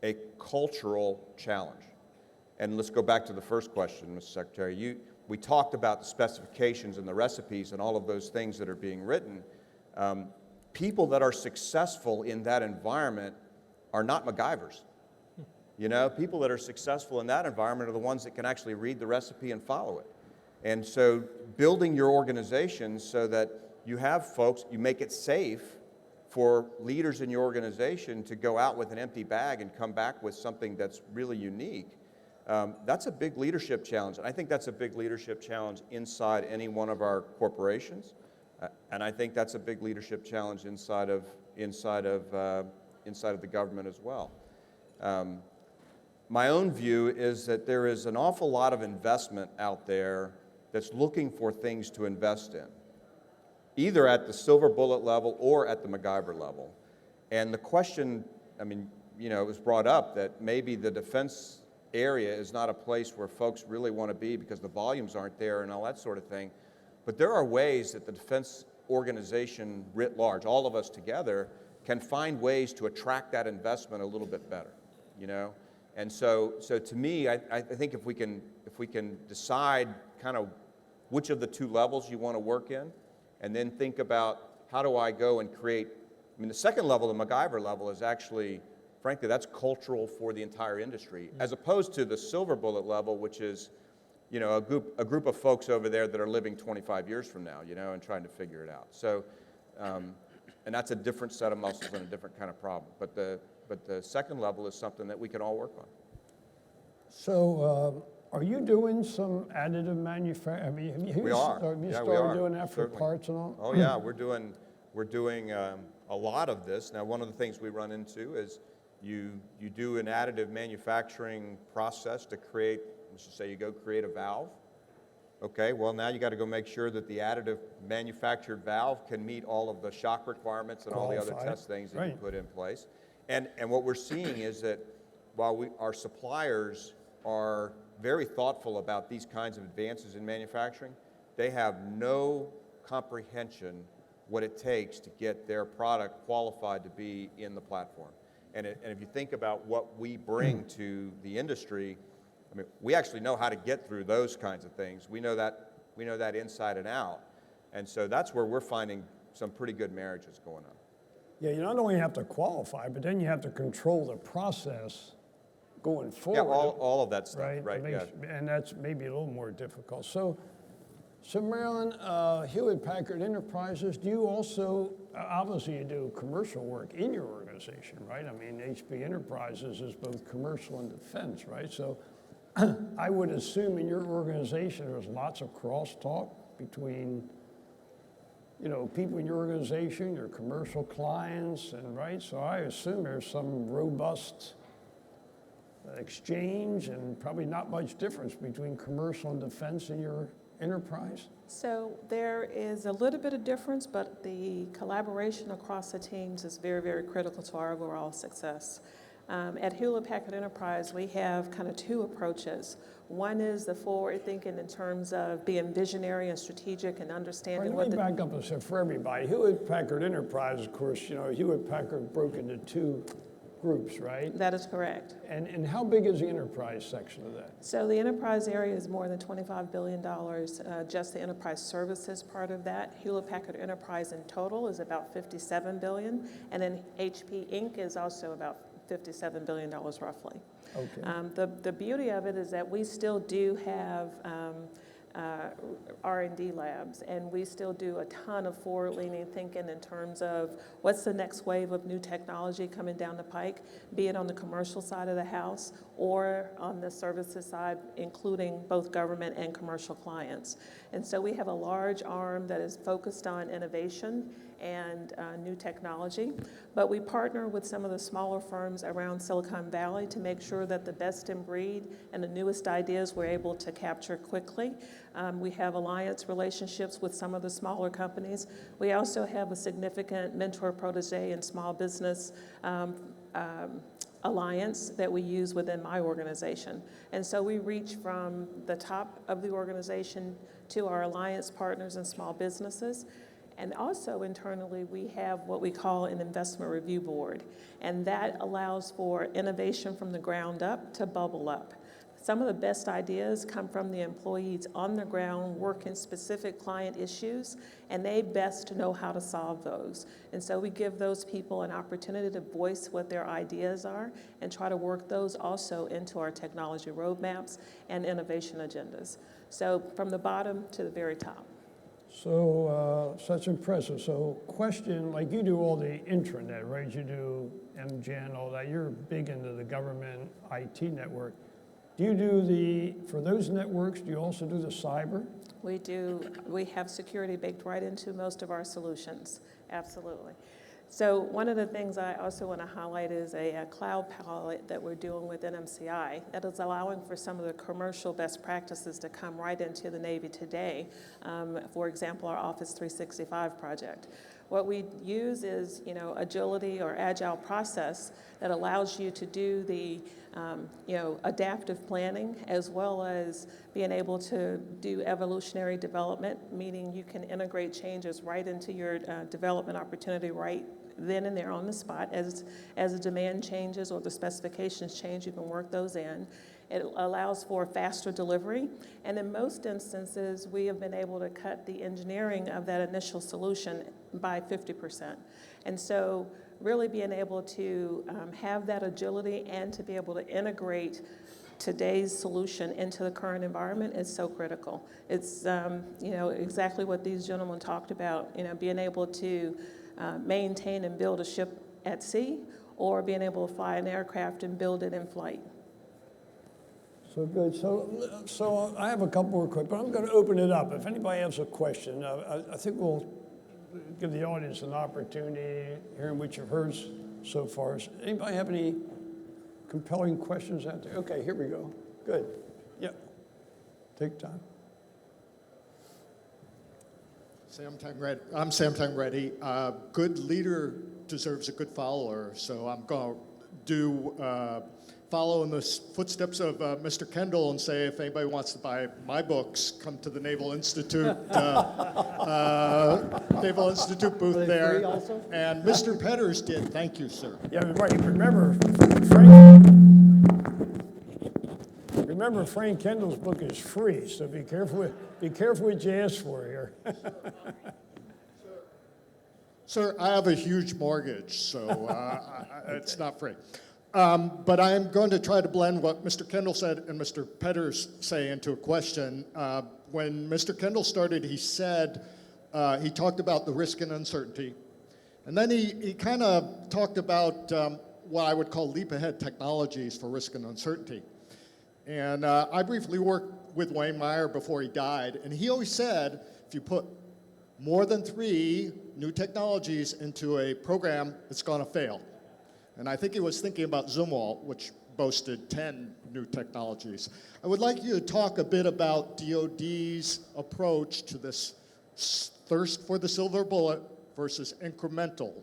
a cultural challenge. And let's go back to the first question, Mr. Secretary. We talked about the specifications and the recipes and all of those things that are being written. People that are successful in that environment are not MacGyvers. People that are successful in that environment are the ones that can actually read the recipe and follow it. And so building your organization so that you have folks, you make it safe for leaders in your organization to go out with an empty bag and come back with something that's really unique, that's a big leadership challenge. And I think that's a big leadership challenge inside any one of our corporations. And I think that's a big leadership challenge inside of the government as well. My own view is that there is an awful lot of investment out there that's looking for things to invest in, either at the silver bullet level or at the MacGyver level. And the question, it was brought up that maybe the defense area is not a place where folks really want to be because the volumes aren't there and all that sort of thing. But there are ways that the defense organization writ large, all of us together, can find ways to attract that investment a little bit better, And so to me, I think if we can decide kind of which of the two levels you want to work in, and then think about how do I go and create. The second level, the MacGyver level, is actually, frankly, that's cultural for the entire industry, as opposed to the silver bullet level, which is a group of folks over there that are living 25 years from now, and trying to figure it out. So, and that's a different set of muscles and a different kind of problem. But the second level is something that we can all work on. So, are you doing some additive manufacturing? We are. Have you Yeah, we started are. doing that for Certainly. parts and all? Oh yeah, we're doing a lot of this. Now, one of the things we run into is you do an additive manufacturing process to create. Let's just say you go create a valve. Okay, well now you got to go make sure that the additive manufactured valve can meet all of the shock requirements and all the other test things that you put in place. And what we're seeing is that while our suppliers are very thoughtful about these kinds of advances in manufacturing, they have no comprehension what it takes to get their product qualified to be in the platform. And if you think about what we bring to the industry, I mean, we actually know how to get through those kinds of things. We know that inside and out. And so that's where we're finding some pretty good marriages going on. Yeah, you not only have to qualify, but then you have to control the process going forward. Yeah, all of that stuff, Right, right? Yeah. and that's maybe a little more difficult. So Marilyn, Hewlett Packard Enterprises, do you also, obviously you do commercial work in your organization, right? I mean, HP Enterprises is both commercial and defense, right? So I would assume in your organization there's lots of crosstalk between, you know, people in your organization, your commercial clients, and right? So I assume there's some robust exchange and probably not much difference between commercial and defense in your enterprise? So there is a little bit of difference, but the collaboration across the teams is very, very critical to our overall success. At Hewlett Packard Enterprise, we have kind of two approaches. One is the forward thinking in terms of being visionary and strategic and understanding Let me back up and say for everybody, Hewlett Packard Enterprise, of course, you know, Hewlett Packard broke into two groups, right? That is correct. And how big is the enterprise section of that? So the enterprise area is more than $25 billion, just the enterprise services part of that. Hewlett Packard Enterprise in total is about $57 billion, and then HP Inc. is also about $57 billion roughly. Okay. The beauty of it is that we still do have R&D labs, and we still do a ton of forward-leaning thinking in terms of what's the next wave of new technology coming down the pike, be it on the commercial side of the house or on the services side, including both government and commercial clients. And so we have a large arm that is focused on innovation and new technology, but we partner with some of the smaller firms around Silicon Valley to make sure that the best in breed and the newest ideas we're able to capture quickly. We have alliance relationships with some of the smaller companies. We also have a significant mentor-protege and small business alliance that we use within my organization. And so we reach from the top of the organization to our alliance partners and small businesses. And also internally, we have what we call an investment review board, and that allows for innovation from the ground up to bubble up. Some of the best ideas come from the employees on the ground working specific client issues, and they best know how to solve those. And so we give those people an opportunity to voice what their ideas are and try to work those also into our technology roadmaps and innovation agendas. So from the bottom to the very top. So that's impressive. So question, like you do all the intranet, right? You do MGen, all that. You're big into the government IT network. Do you do for those networks, do you also do the cyber? We do. We have security baked right into most of our solutions, absolutely. So one of the things I also want to highlight is a cloud pilot that we're doing with NMCI that is allowing for some of the commercial best practices to come right into the Navy today. For example, our Office 365 project. What we use is, agility or agile process that allows you to do the, adaptive planning as well as being able to do evolutionary development, meaning you can integrate changes right into your development opportunity right then and there on the spot. As the demand changes or the specifications change, you can work those in. It allows for faster delivery, and in most instances, we have been able to cut the engineering of that initial solution by 50%. And so really being able to have that agility and to be able to integrate today's solution into the current environment is so critical. It's exactly what these gentlemen talked about, being able to maintain and build a ship at sea or being able to fly an aircraft and build it in flight. So good. So I have a couple more quick, but I'm going to open it up. If anybody has a question, I think we'll give the audience an opportunity, hearing what you've heard so far. Anybody have any compelling questions out there? Okay, here we go. Good. Yep. Take time. I'm Sam Tangredi. Good leader deserves a good follower, so I'm going to do follow in the footsteps of Mr. Kendall and say, if anybody wants to buy my books, come to the Naval Institute, Naval Institute booth Are they there. free also? And Mr. Petters did. Thank you, sir. Yeah, right, remember Frank Kendall's book is free, so be careful what you ask for here. Sir, I have a huge mortgage, so it's not free. But I'm going to try to blend what Mr. Kendall said and Mr. Petters say into a question. When Mr. Kendall started, he said, he talked about the risk and uncertainty. And then he kind of talked about what I would call leap-ahead technologies for risk and uncertainty. And I briefly worked with Wayne Meyer before he died, and he always said, if you put more than 3 new technologies into a program, it's going to fail. And I think he was thinking about Zumwalt, which boasted 10 new technologies. I would like you to talk a bit about DoD's approach to this thirst for the silver bullet versus incremental,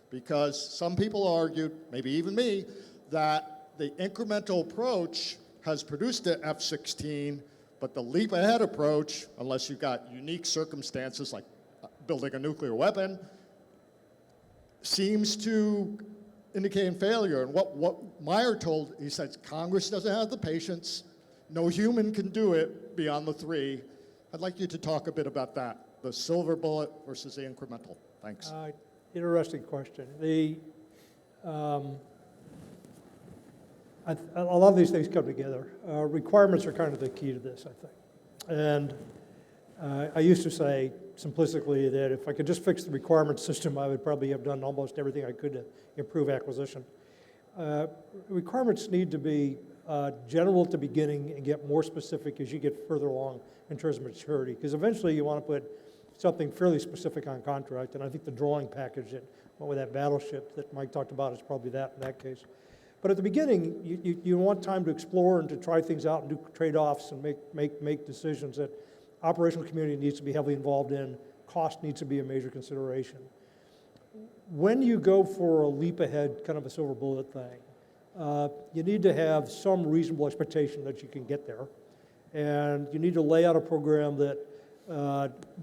because some people argued, maybe even me, that the incremental approach has produced the F-16, but the leap ahead approach, unless you've got unique circumstances like building a nuclear weapon, seems to indicate failure. And what Meyer told, he said, Congress doesn't have the patience, no human can do it beyond the 3. I'd like you to talk a bit about that, the silver bullet versus the incremental. Thanks. Interesting question. A lot of these things come together. Requirements are kind of the key to this, I think. And I used to say simplistically that if I could just fix the requirement system, I would probably have done almost everything I could to improve acquisition. Requirements need to be general at the beginning and get more specific as you get further along in terms of maturity, because eventually you want to put something fairly specific on contract, and I think the drawing package that went with that battleship that Mike talked about is probably that in that case. But at the beginning, you want time to explore and to try things out and do trade-offs and make decisions that operational community needs to be heavily involved in. Cost needs to be a major consideration. When you go for a leap ahead, kind of a silver bullet thing, you need to have some reasonable expectation that you can get there. And you need to lay out a program that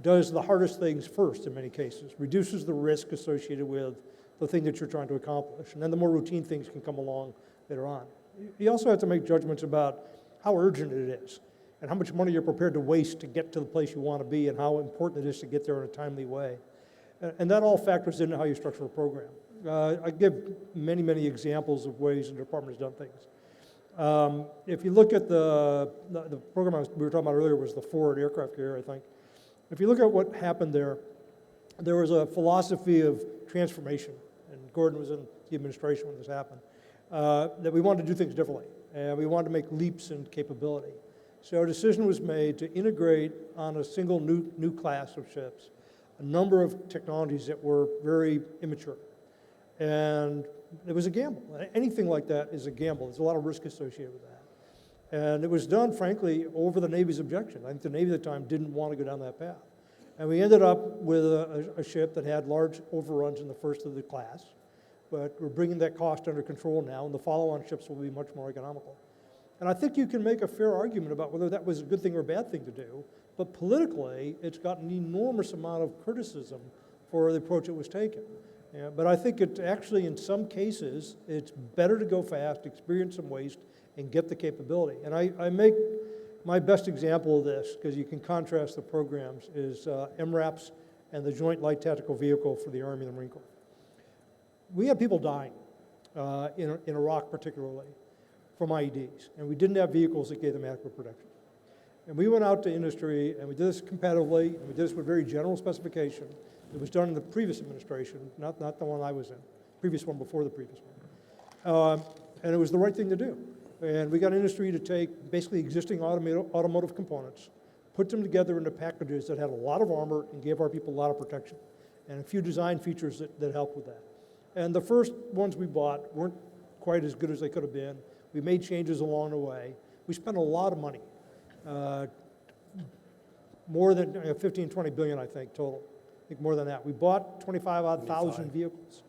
does the hardest things first in many cases, reduces the risk associated with the thing that you're trying to accomplish. And then the more routine things can come along later on. You also have to make judgments about how urgent it is and how much money you're prepared to waste to get to the place you want to be and how important it is to get there in a timely way. And that all factors into how you structure a program. I give many, many examples of ways the department has done things. If you look at the program we were talking about earlier was the Ford aircraft carrier, I think. If you look at what happened there was a philosophy of transformation, and Gordon was in the administration when this happened, that we wanted to do things differently, and we wanted to make leaps in capability. So a decision was made to integrate on a single new class of ships a number of technologies that were very immature. And it was a gamble. Anything like that is a gamble. There's a lot of risk associated with that. And it was done, frankly, over the Navy's objection. I think the Navy at the time didn't want to go down that path. And we ended up with a ship that had large overruns in the first of the class, but we're bringing that cost under control now, and the follow-on ships will be much more economical. And I think you can make a fair argument about whether that was a good thing or a bad thing to do, but politically, it's got an enormous amount of criticism for the approach it was taken. Yeah, but I think it actually, in some cases, it's better to go fast, experience some waste, and get the capability. And I make my best example of this, because you can contrast the programs, is MRAPs and the Joint Light Tactical Vehicle for the Army and the Marine Corps. We had people dying in Iraq particularly from IEDs, and we didn't have vehicles that gave them adequate protection. And we went out to industry, and we did this competitively, and we did this with very general specification. It was done in the previous administration, not the one I was in, previous one before the previous one. And it was the right thing to do. And we got industry to take basically existing automotive components, put them together into packages that had a lot of armor and gave our people a lot of protection, and a few design features that helped with that. And the first ones we bought weren't quite as good as they could have been. We made changes along the way. We spent a lot of money, more than 15, 20 billion, I think, total. I think more than that. We bought 25,000 vehicles,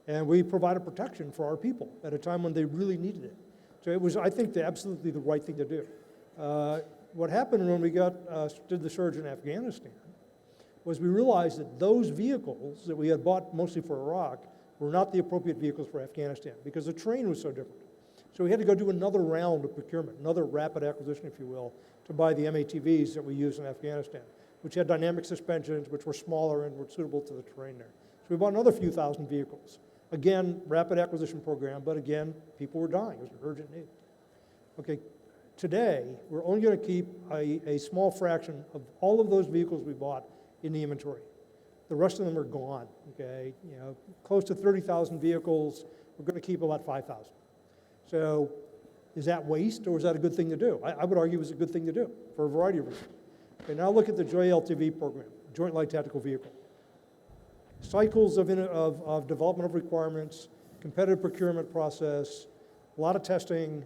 and we provided protection for our people at a time when they really needed it. So it was, I think, absolutely the right thing to do. What happened when we did the surge in Afghanistan was we realized that those vehicles that we had bought mostly for Iraq were not the appropriate vehicles for Afghanistan because the terrain was so different. So we had to go do another round of procurement, another rapid acquisition, if you will, to buy the M-ATVs that we used in Afghanistan, which had dynamic suspensions, which were smaller and were suitable to the terrain there. So we bought another few thousand vehicles. Again, rapid acquisition program, but again, people were dying. It was an urgent need. Okay, today, we're only going to keep a small fraction of all of those vehicles we bought in the inventory. The rest of them are gone, okay? You know, close to 30,000 vehicles, we're going to keep about 5,000. So is that waste or is that a good thing to do? I would argue it was a good thing to do for a variety of reasons. Okay, now look at the JLTV program, Joint Light Tactical Vehicle. Cycles of development of requirements, competitive procurement process, a lot of testing,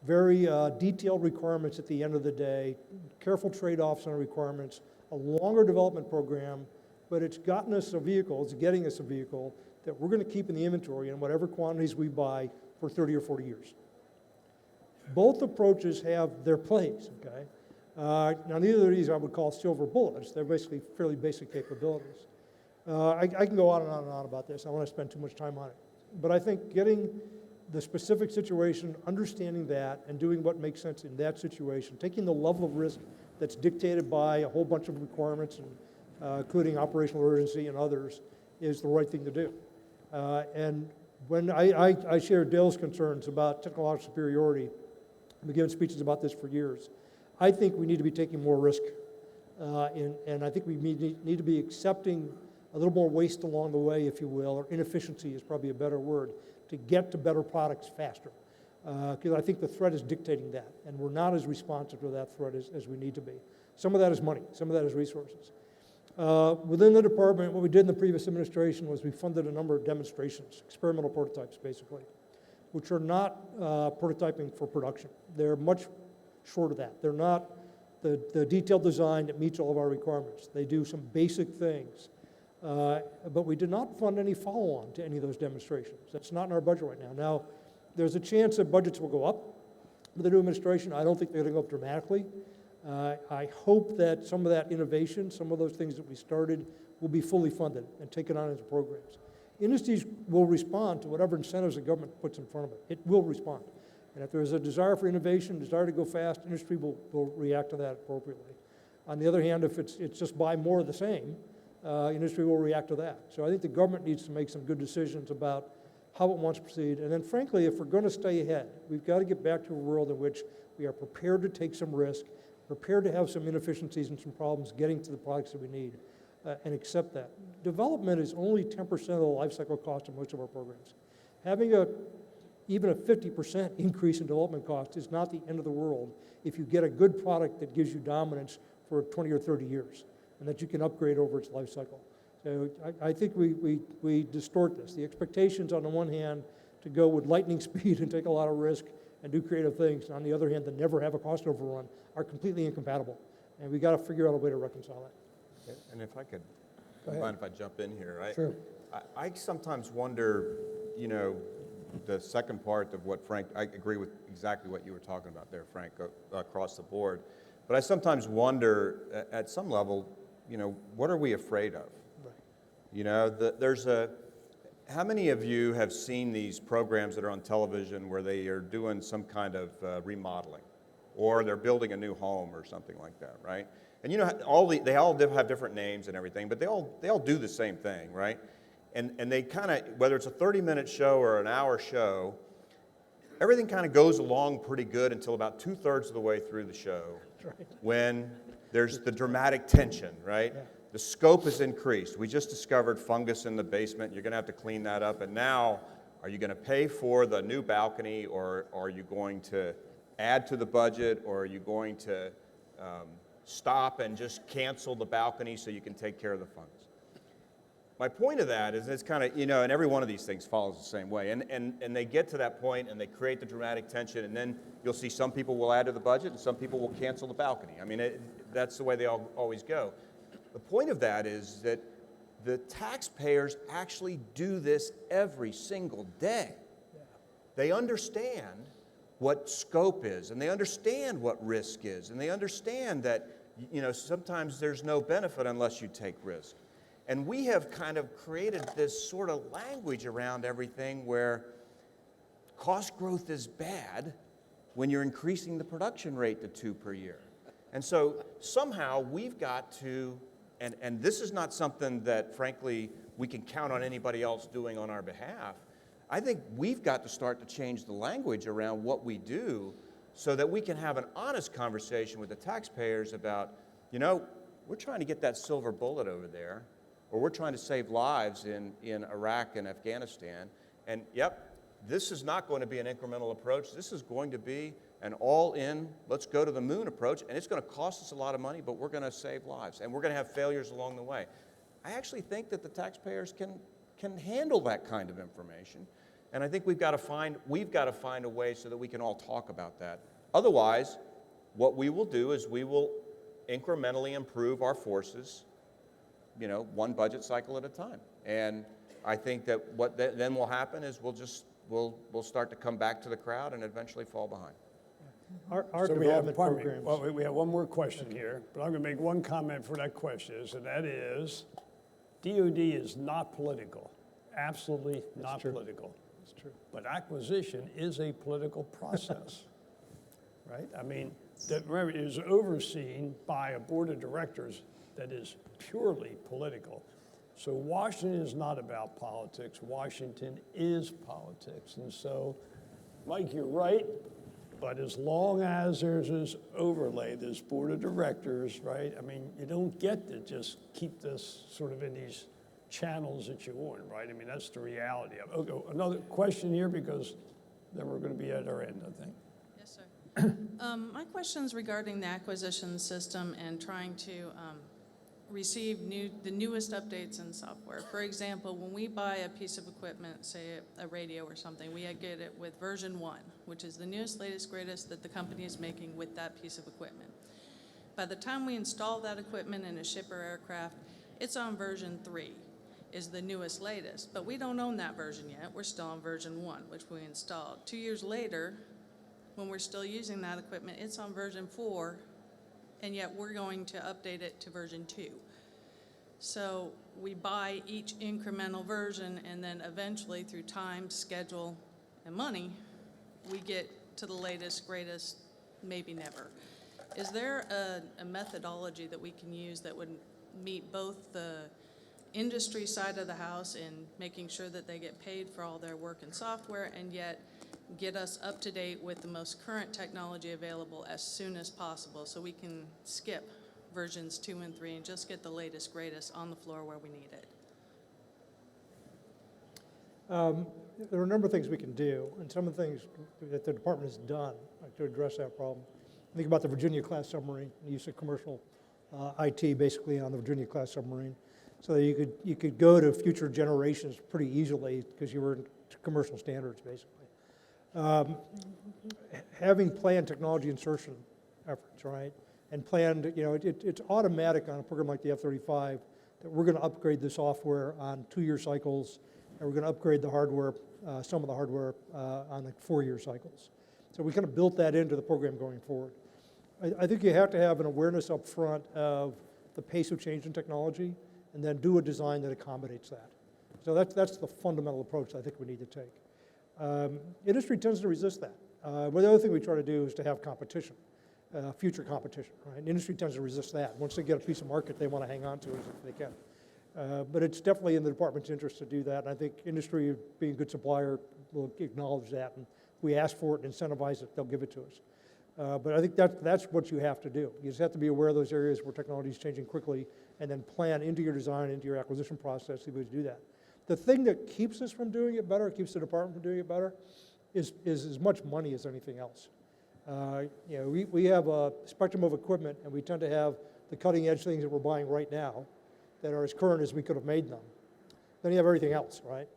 very detailed requirements at the end of the day, careful trade-offs on requirements, a longer development program, but it's gotten us a vehicle, it's getting us a vehicle that we're going to keep in the inventory in whatever quantities we buy for 30 or 40 years. Both approaches have their place, okay? Now, neither of these I would call silver bullets. They're basically fairly basic capabilities. I can go on and on and on about this. I don't want to spend too much time on it. But I think getting the specific situation, understanding that, and doing what makes sense in that situation, taking the level of risk that's dictated by a whole bunch of requirements, including operational urgency and others, is the right thing to do. And when I share Dale's concerns about technological superiority, I've been giving speeches about this for years. I think we need to be taking more risk, and I think we need to be accepting a little more waste along the way, if you will, or inefficiency is probably a better word, to get to better products faster. Because I think the threat is dictating that, and we're not as responsive to that threat as we need to be. Some of that is money, some of that is resources. Within the department, what we did in the previous administration was we funded a number of demonstrations, experimental prototypes basically, which are not prototyping for production. They're much short of that. They're not the detailed design that meets all of our requirements. They do some basic things. But we did not fund any follow-on to any of those demonstrations. That's not in our budget right now. Now, there's a chance that budgets will go up with the new administration. I don't think they're going to go up dramatically. I hope that some of that innovation, some of those things that we started, will be fully funded and taken on as programs. Industries will respond to whatever incentives the government puts in front of it. It will respond. And if there's a desire for innovation, desire to go fast, industry will react to that appropriately. On the other hand, if it's just buy more of the same, industry will react to that. So I think the government needs to make some good decisions about how it wants to proceed. And then frankly, if we're going to stay ahead, we've got to get back to a world in which we are prepared to take some risk, prepared to have some inefficiencies and some problems getting to the products that we need, and accept that. Development is only 10% of the life cycle cost of most of our programs. Having even a 50% increase in development cost is not the end of the world if you get a good product that gives you dominance for 20 or 30 years and that you can upgrade over its life cycle. So I think we distort this. The expectations on the one hand to go with lightning speed and take a lot of risk and do creative things, and on the other hand to never have a cost overrun, are completely incompatible. And we got to figure out a way to reconcile that. And if I could, mind if I jump in here? Sure. I sometimes wonder, you know, the second part of what Frank, I agree with exactly what you were talking about there, Frank, across the board. But I sometimes wonder, at some level, you know, what are we afraid of? Right. You know, how many of you have seen these programs that are on television where they are doing some kind of remodeling, or they're building a new home or something like that, right? And you know, they all have different names and everything, but they all do the same thing, right? And they kind of, whether it's a 30-minute show or an hour show, everything kind of goes along pretty good until about 2/3 of the way through the show, Right. when there's the dramatic tension, right? Yeah. The scope is increased. We just discovered fungus in the basement. You're going to have to clean that up. And now, are you going to pay for the new balcony, or are you going to add to the budget, or are you going to stop and just cancel the balcony so you can take care of the fungus? My point of that is it's kind of, you know, and every one of these things follows the same way. And they get to that point and they create the dramatic tension, and then you'll see some people will add to the budget and some people will cancel the balcony. I mean, that's the way they always go. The point of that is that the taxpayers actually do this every single day. Yeah. They understand what scope is, and they understand what risk is, and they understand that, you know, sometimes there's no benefit unless you take risk. And we have kind of created this sort of language around everything where cost growth is bad when you're increasing the production rate to 2 per year. And so somehow we've got to, and this is not something that, frankly, we can count on anybody else doing on our behalf. I think we've got to start to change the language around what we do so that we can have an honest conversation with the taxpayers about, you know, we're trying to get that silver bullet over there, or we're trying to save lives in Iraq and Afghanistan, and yep, this is not going to be an incremental approach. This is going to be an all-in, let's go to the moon approach, and it's going to cost us a lot of money, but we're going to save lives, and we're going to have failures along the way. I actually think that the taxpayers can handle that kind of information, and I think we've got to find a way so that we can all talk about that. Otherwise, what we will do is we will incrementally improve our forces, you know, one budget cycle at a time. And I think that what then will happen is we'll start to come back to the crowd and eventually fall behind. Our So we have, development pardon me, programs. well, we have one more question here, but I'm going to make one comment for that question, and that is, DOD is not political, absolutely not true. political. That's true. But acquisition is a political process, right? I mean, remember, it is overseen by a board of directors that is purely political. So Washington is not about politics. Washington is politics. And so, Mike, you're right. But as long as there's this overlay, this board of directors, right? I mean, you don't get to just keep this sort of in these channels that you want, right? I mean, that's the reality of it. Okay, another question here, because then we're going to be at our end, I think. Yes, sir. My question's regarding the acquisition system and trying to receive the newest updates in software. For example, when we buy a piece of equipment, say a radio or something, we get it with version 1, which is the newest, latest, greatest that the company is making with that piece of equipment. By the time we install that equipment in a ship or aircraft, it's on version 3, is the newest, latest. But we don't own that version yet. We're still on version 1, which we installed. 2 years later, when we're still using that equipment, it's on version 4, and yet we're going to update it to version 2. So we buy each incremental version, and then eventually through time, schedule, and money, we get to the latest, greatest, maybe never. Is there a methodology that we can use that would meet both the industry side of the house in making sure that they get paid for all their work and software, and yet get us up to date with the most current technology available as soon as possible so we can skip versions 2 and 3 and just get the latest, greatest on the floor where we need it? There are a number of things we can do, and some of the things that the department has done to address that problem. Think about the Virginia-class submarine, the use of commercial IT basically on the Virginia-class submarine, so that you could go to future generations pretty easily because you were in commercial standards basically. Having planned technology insertion efforts, right, and planned, you know, it's automatic on a program like the F-35 that we're going to upgrade the software on 2-year cycles, and we're going to upgrade the hardware, some of the hardware on like 4-year cycles. So we kind of built that into the program going forward. I think you have to have an awareness up front of the pace of change in technology, and then do a design that accommodates that. So that's the fundamental approach I think we need to take. Industry tends to resist that. But the other thing we try to do is to have competition, future competition, right? Industry tends to resist that. Once they get a piece of market, they want to hang on to it if they can. But it's definitely in the department's interest to do that, and I think industry, being a good supplier, will acknowledge that, and if we ask for it and incentivize it, they'll give it to us. But I think that's what you have to do. You just have to be aware of those areas where technology is changing quickly, and then plan into your design, into your acquisition process, the way to do that. The thing that keeps us from doing it better, keeps the department from doing it better, is as much money as anything else. You know, we have a spectrum of equipment, and we tend to have the cutting edge things that we're buying right now that are as current as we could have made them. Then you have everything else, right?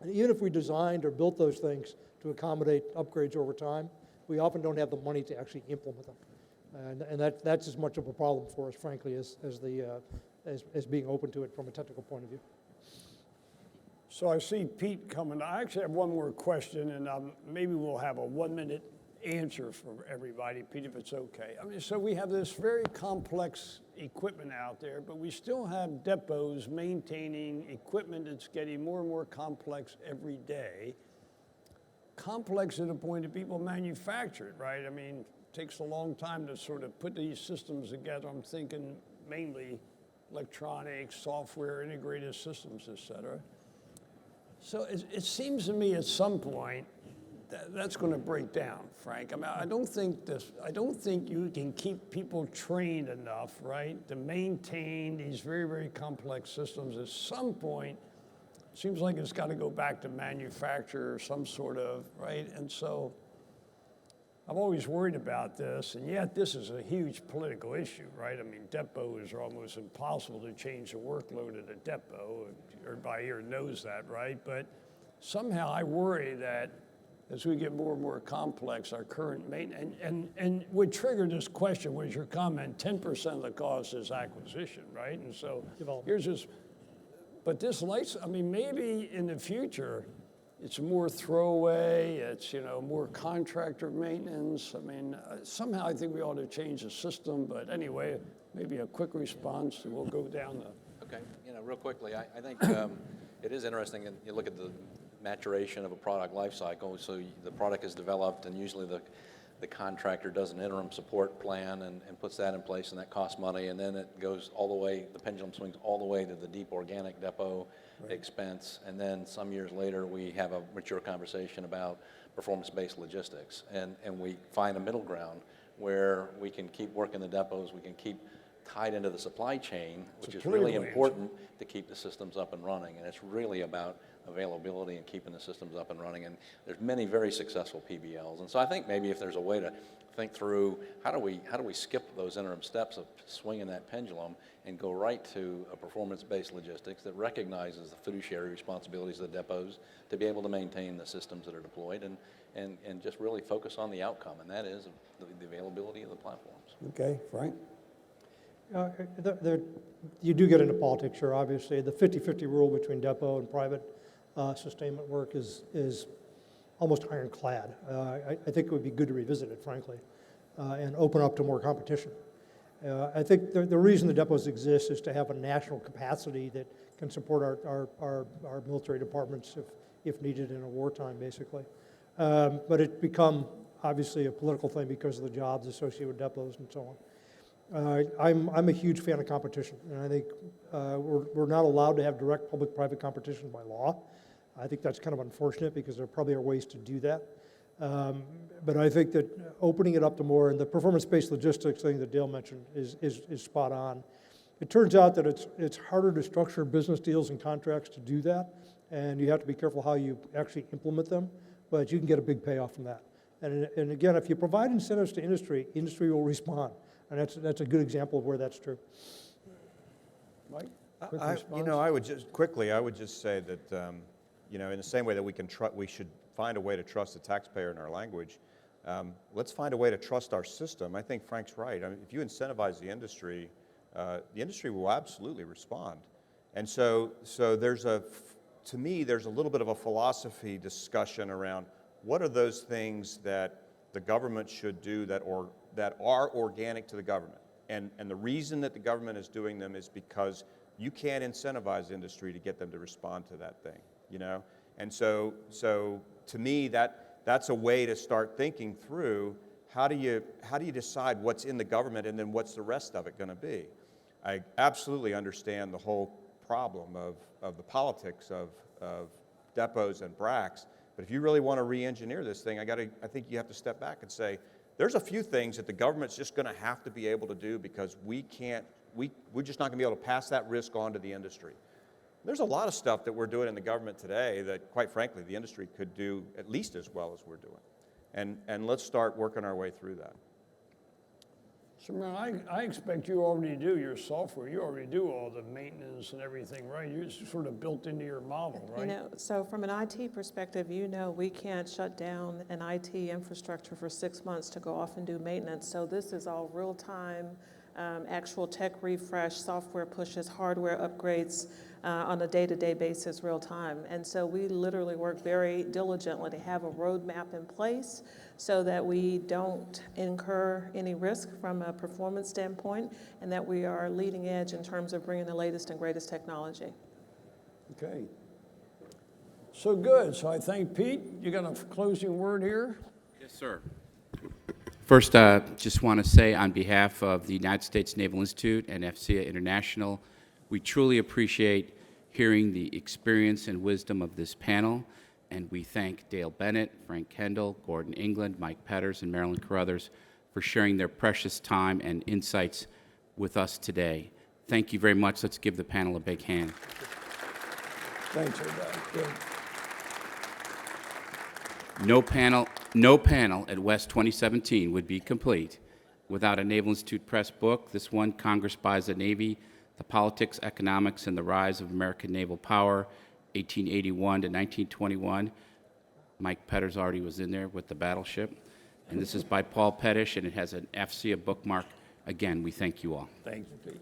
And even if we designed or built those things to accommodate upgrades over time, we often don't have the money to actually implement them. And that's as much of a problem for us, frankly, as being open to it from a technical point of view. So I see Pete coming. I actually have one more question, and maybe we'll have a 1-minute answer for everybody, Pete, if it's okay. I mean, so we have this very complex equipment out there, but we still have depots maintaining equipment that's getting more and more complex every day. Complex to the point that people manufacture it, right? I mean, it takes a long time to sort of put these systems together. I'm thinking mainly electronics, software, integrated systems, et cetera. So it seems to me at some point that's going to break down, Frank. I mean, I don't think you can keep people trained enough, right, to maintain these very, very complex systems. At some point, it seems like it's got to go back to manufacture or some sort of, right? And so I'm always worried about this, and yet this is a huge political issue, right? I mean, depots are almost impossible to change the workload at a depot. Everybody here knows that, right? But somehow I worry that as we get more and more complex, our current maintenance, and what triggered this question was your comment, 10% of the cost is acquisition, right? And so here's this, but this lights, I mean, maybe in the future, it's more throwaway, it's, you know, more contractor maintenance. I mean, somehow I think we ought to change the system, but anyway, maybe a quick response and we'll go down the. Okay, you know, real quickly, I think it is interesting, and you look at the maturation of a product life cycle. So the product is developed, and usually the contractor does an interim support plan and puts that in place, and that costs money, and then it goes all the way, the pendulum swings all the way to the deep organic depot expense, and then some years later we have a mature conversation about performance-based logistics, and we find a middle ground where we can keep working the depots, we can keep tied into the supply chain, which is really important to keep the systems up and running, and it's really about availability and keeping the systems up and running. And there's many very successful PBLs. And so I think maybe if there's a way to think through how do we skip those interim steps of swinging that pendulum and go right to a performance-based logistics that recognizes the fiduciary responsibilities of the depots to be able to maintain the systems that are deployed and just really focus on the outcome, and that is the availability of the platforms. Okay, Frank? You do get into politics here, obviously. The 50-50 rule between depot and private sustainment work is almost ironclad. I think it would be good to revisit it, frankly, and open up to more competition. I think the reason the depots exist is to have a national capacity that can support our military departments if needed in a wartime, basically. But it's become, obviously, a political thing because of the jobs associated with depots and so on. I'm a huge fan of competition, and I think we're not allowed to have direct public-private competition by law. I think that's kind of unfortunate because there probably are ways to do that. But I think that opening it up to more, and the performance-based logistics thing that Dale mentioned is spot on. It turns out that it's harder to structure business deals and contracts to do that, and you have to be careful how you actually implement them, but you can get a big payoff from that. And again, if you provide incentives to industry, industry will respond. And that's a good example of where that's true. Mike, quick response? I would just say that, in the same way that we should find a way to trust the taxpayer in our language, let's find a way to trust our system. I think Frank's right. I mean, if you incentivize the industry will absolutely respond. And so to me, there's a little bit of a philosophy discussion around what are those things that the government should do that are organic to the government. And the reason that the government is doing them is because you can't incentivize industry to get them to respond to that thing, And so to me, that's a way to start thinking through how do you decide what's in the government and then what's the rest of it going to be. I absolutely understand the whole problem of the politics of depots and BRACs, but if you really want to re-engineer this thing, I think you have to step back and say, there's a few things that the government's just going to have to be able to do because we're just not going to be able to pass that risk on to the industry. There's a lot of stuff that we're doing in the government today that, quite frankly, the industry could do at least as well as we're doing. And let's start working our way through that. So, man, I expect you already do your software. You already do all the maintenance and everything, right? You're sort of built into your model, right? So from an IT perspective, we can't shut down an IT infrastructure for 6 months to go off and do maintenance. So this is all real-time, actual tech refresh, software pushes, hardware upgrades. on a day-to-day basis, real time. And so we literally work very diligently to have a roadmap in place so that we don't incur any risk from a performance standpoint, and that we are leading edge in terms of bringing the latest and greatest technology. Okay. So good. So I thank Pete. You got a closing word here? Yes, sir. First, just want to say on behalf of the United States Naval Institute and FCA International, we truly appreciate hearing the experience and wisdom of this panel, and we thank Dale Bennett, Frank Kendall, Gordon England, Mike Petters, and Marilyn Crouther for sharing their precious time and insights with us today. Thank you very much. Let's give the panel a big hand. Thanks, everybody. Good. No panel at West 2017 would be complete without a Naval Institute Press book. This one, Congress Buys the Navy, The Politics, Economics, and the Rise of American Naval Power, 1881 to 1921. Mike Petters already was in there with the battleship. And this is by Paul Pettish, and it has an FCA bookmark. Again, we thank you all. Thank you, Pete.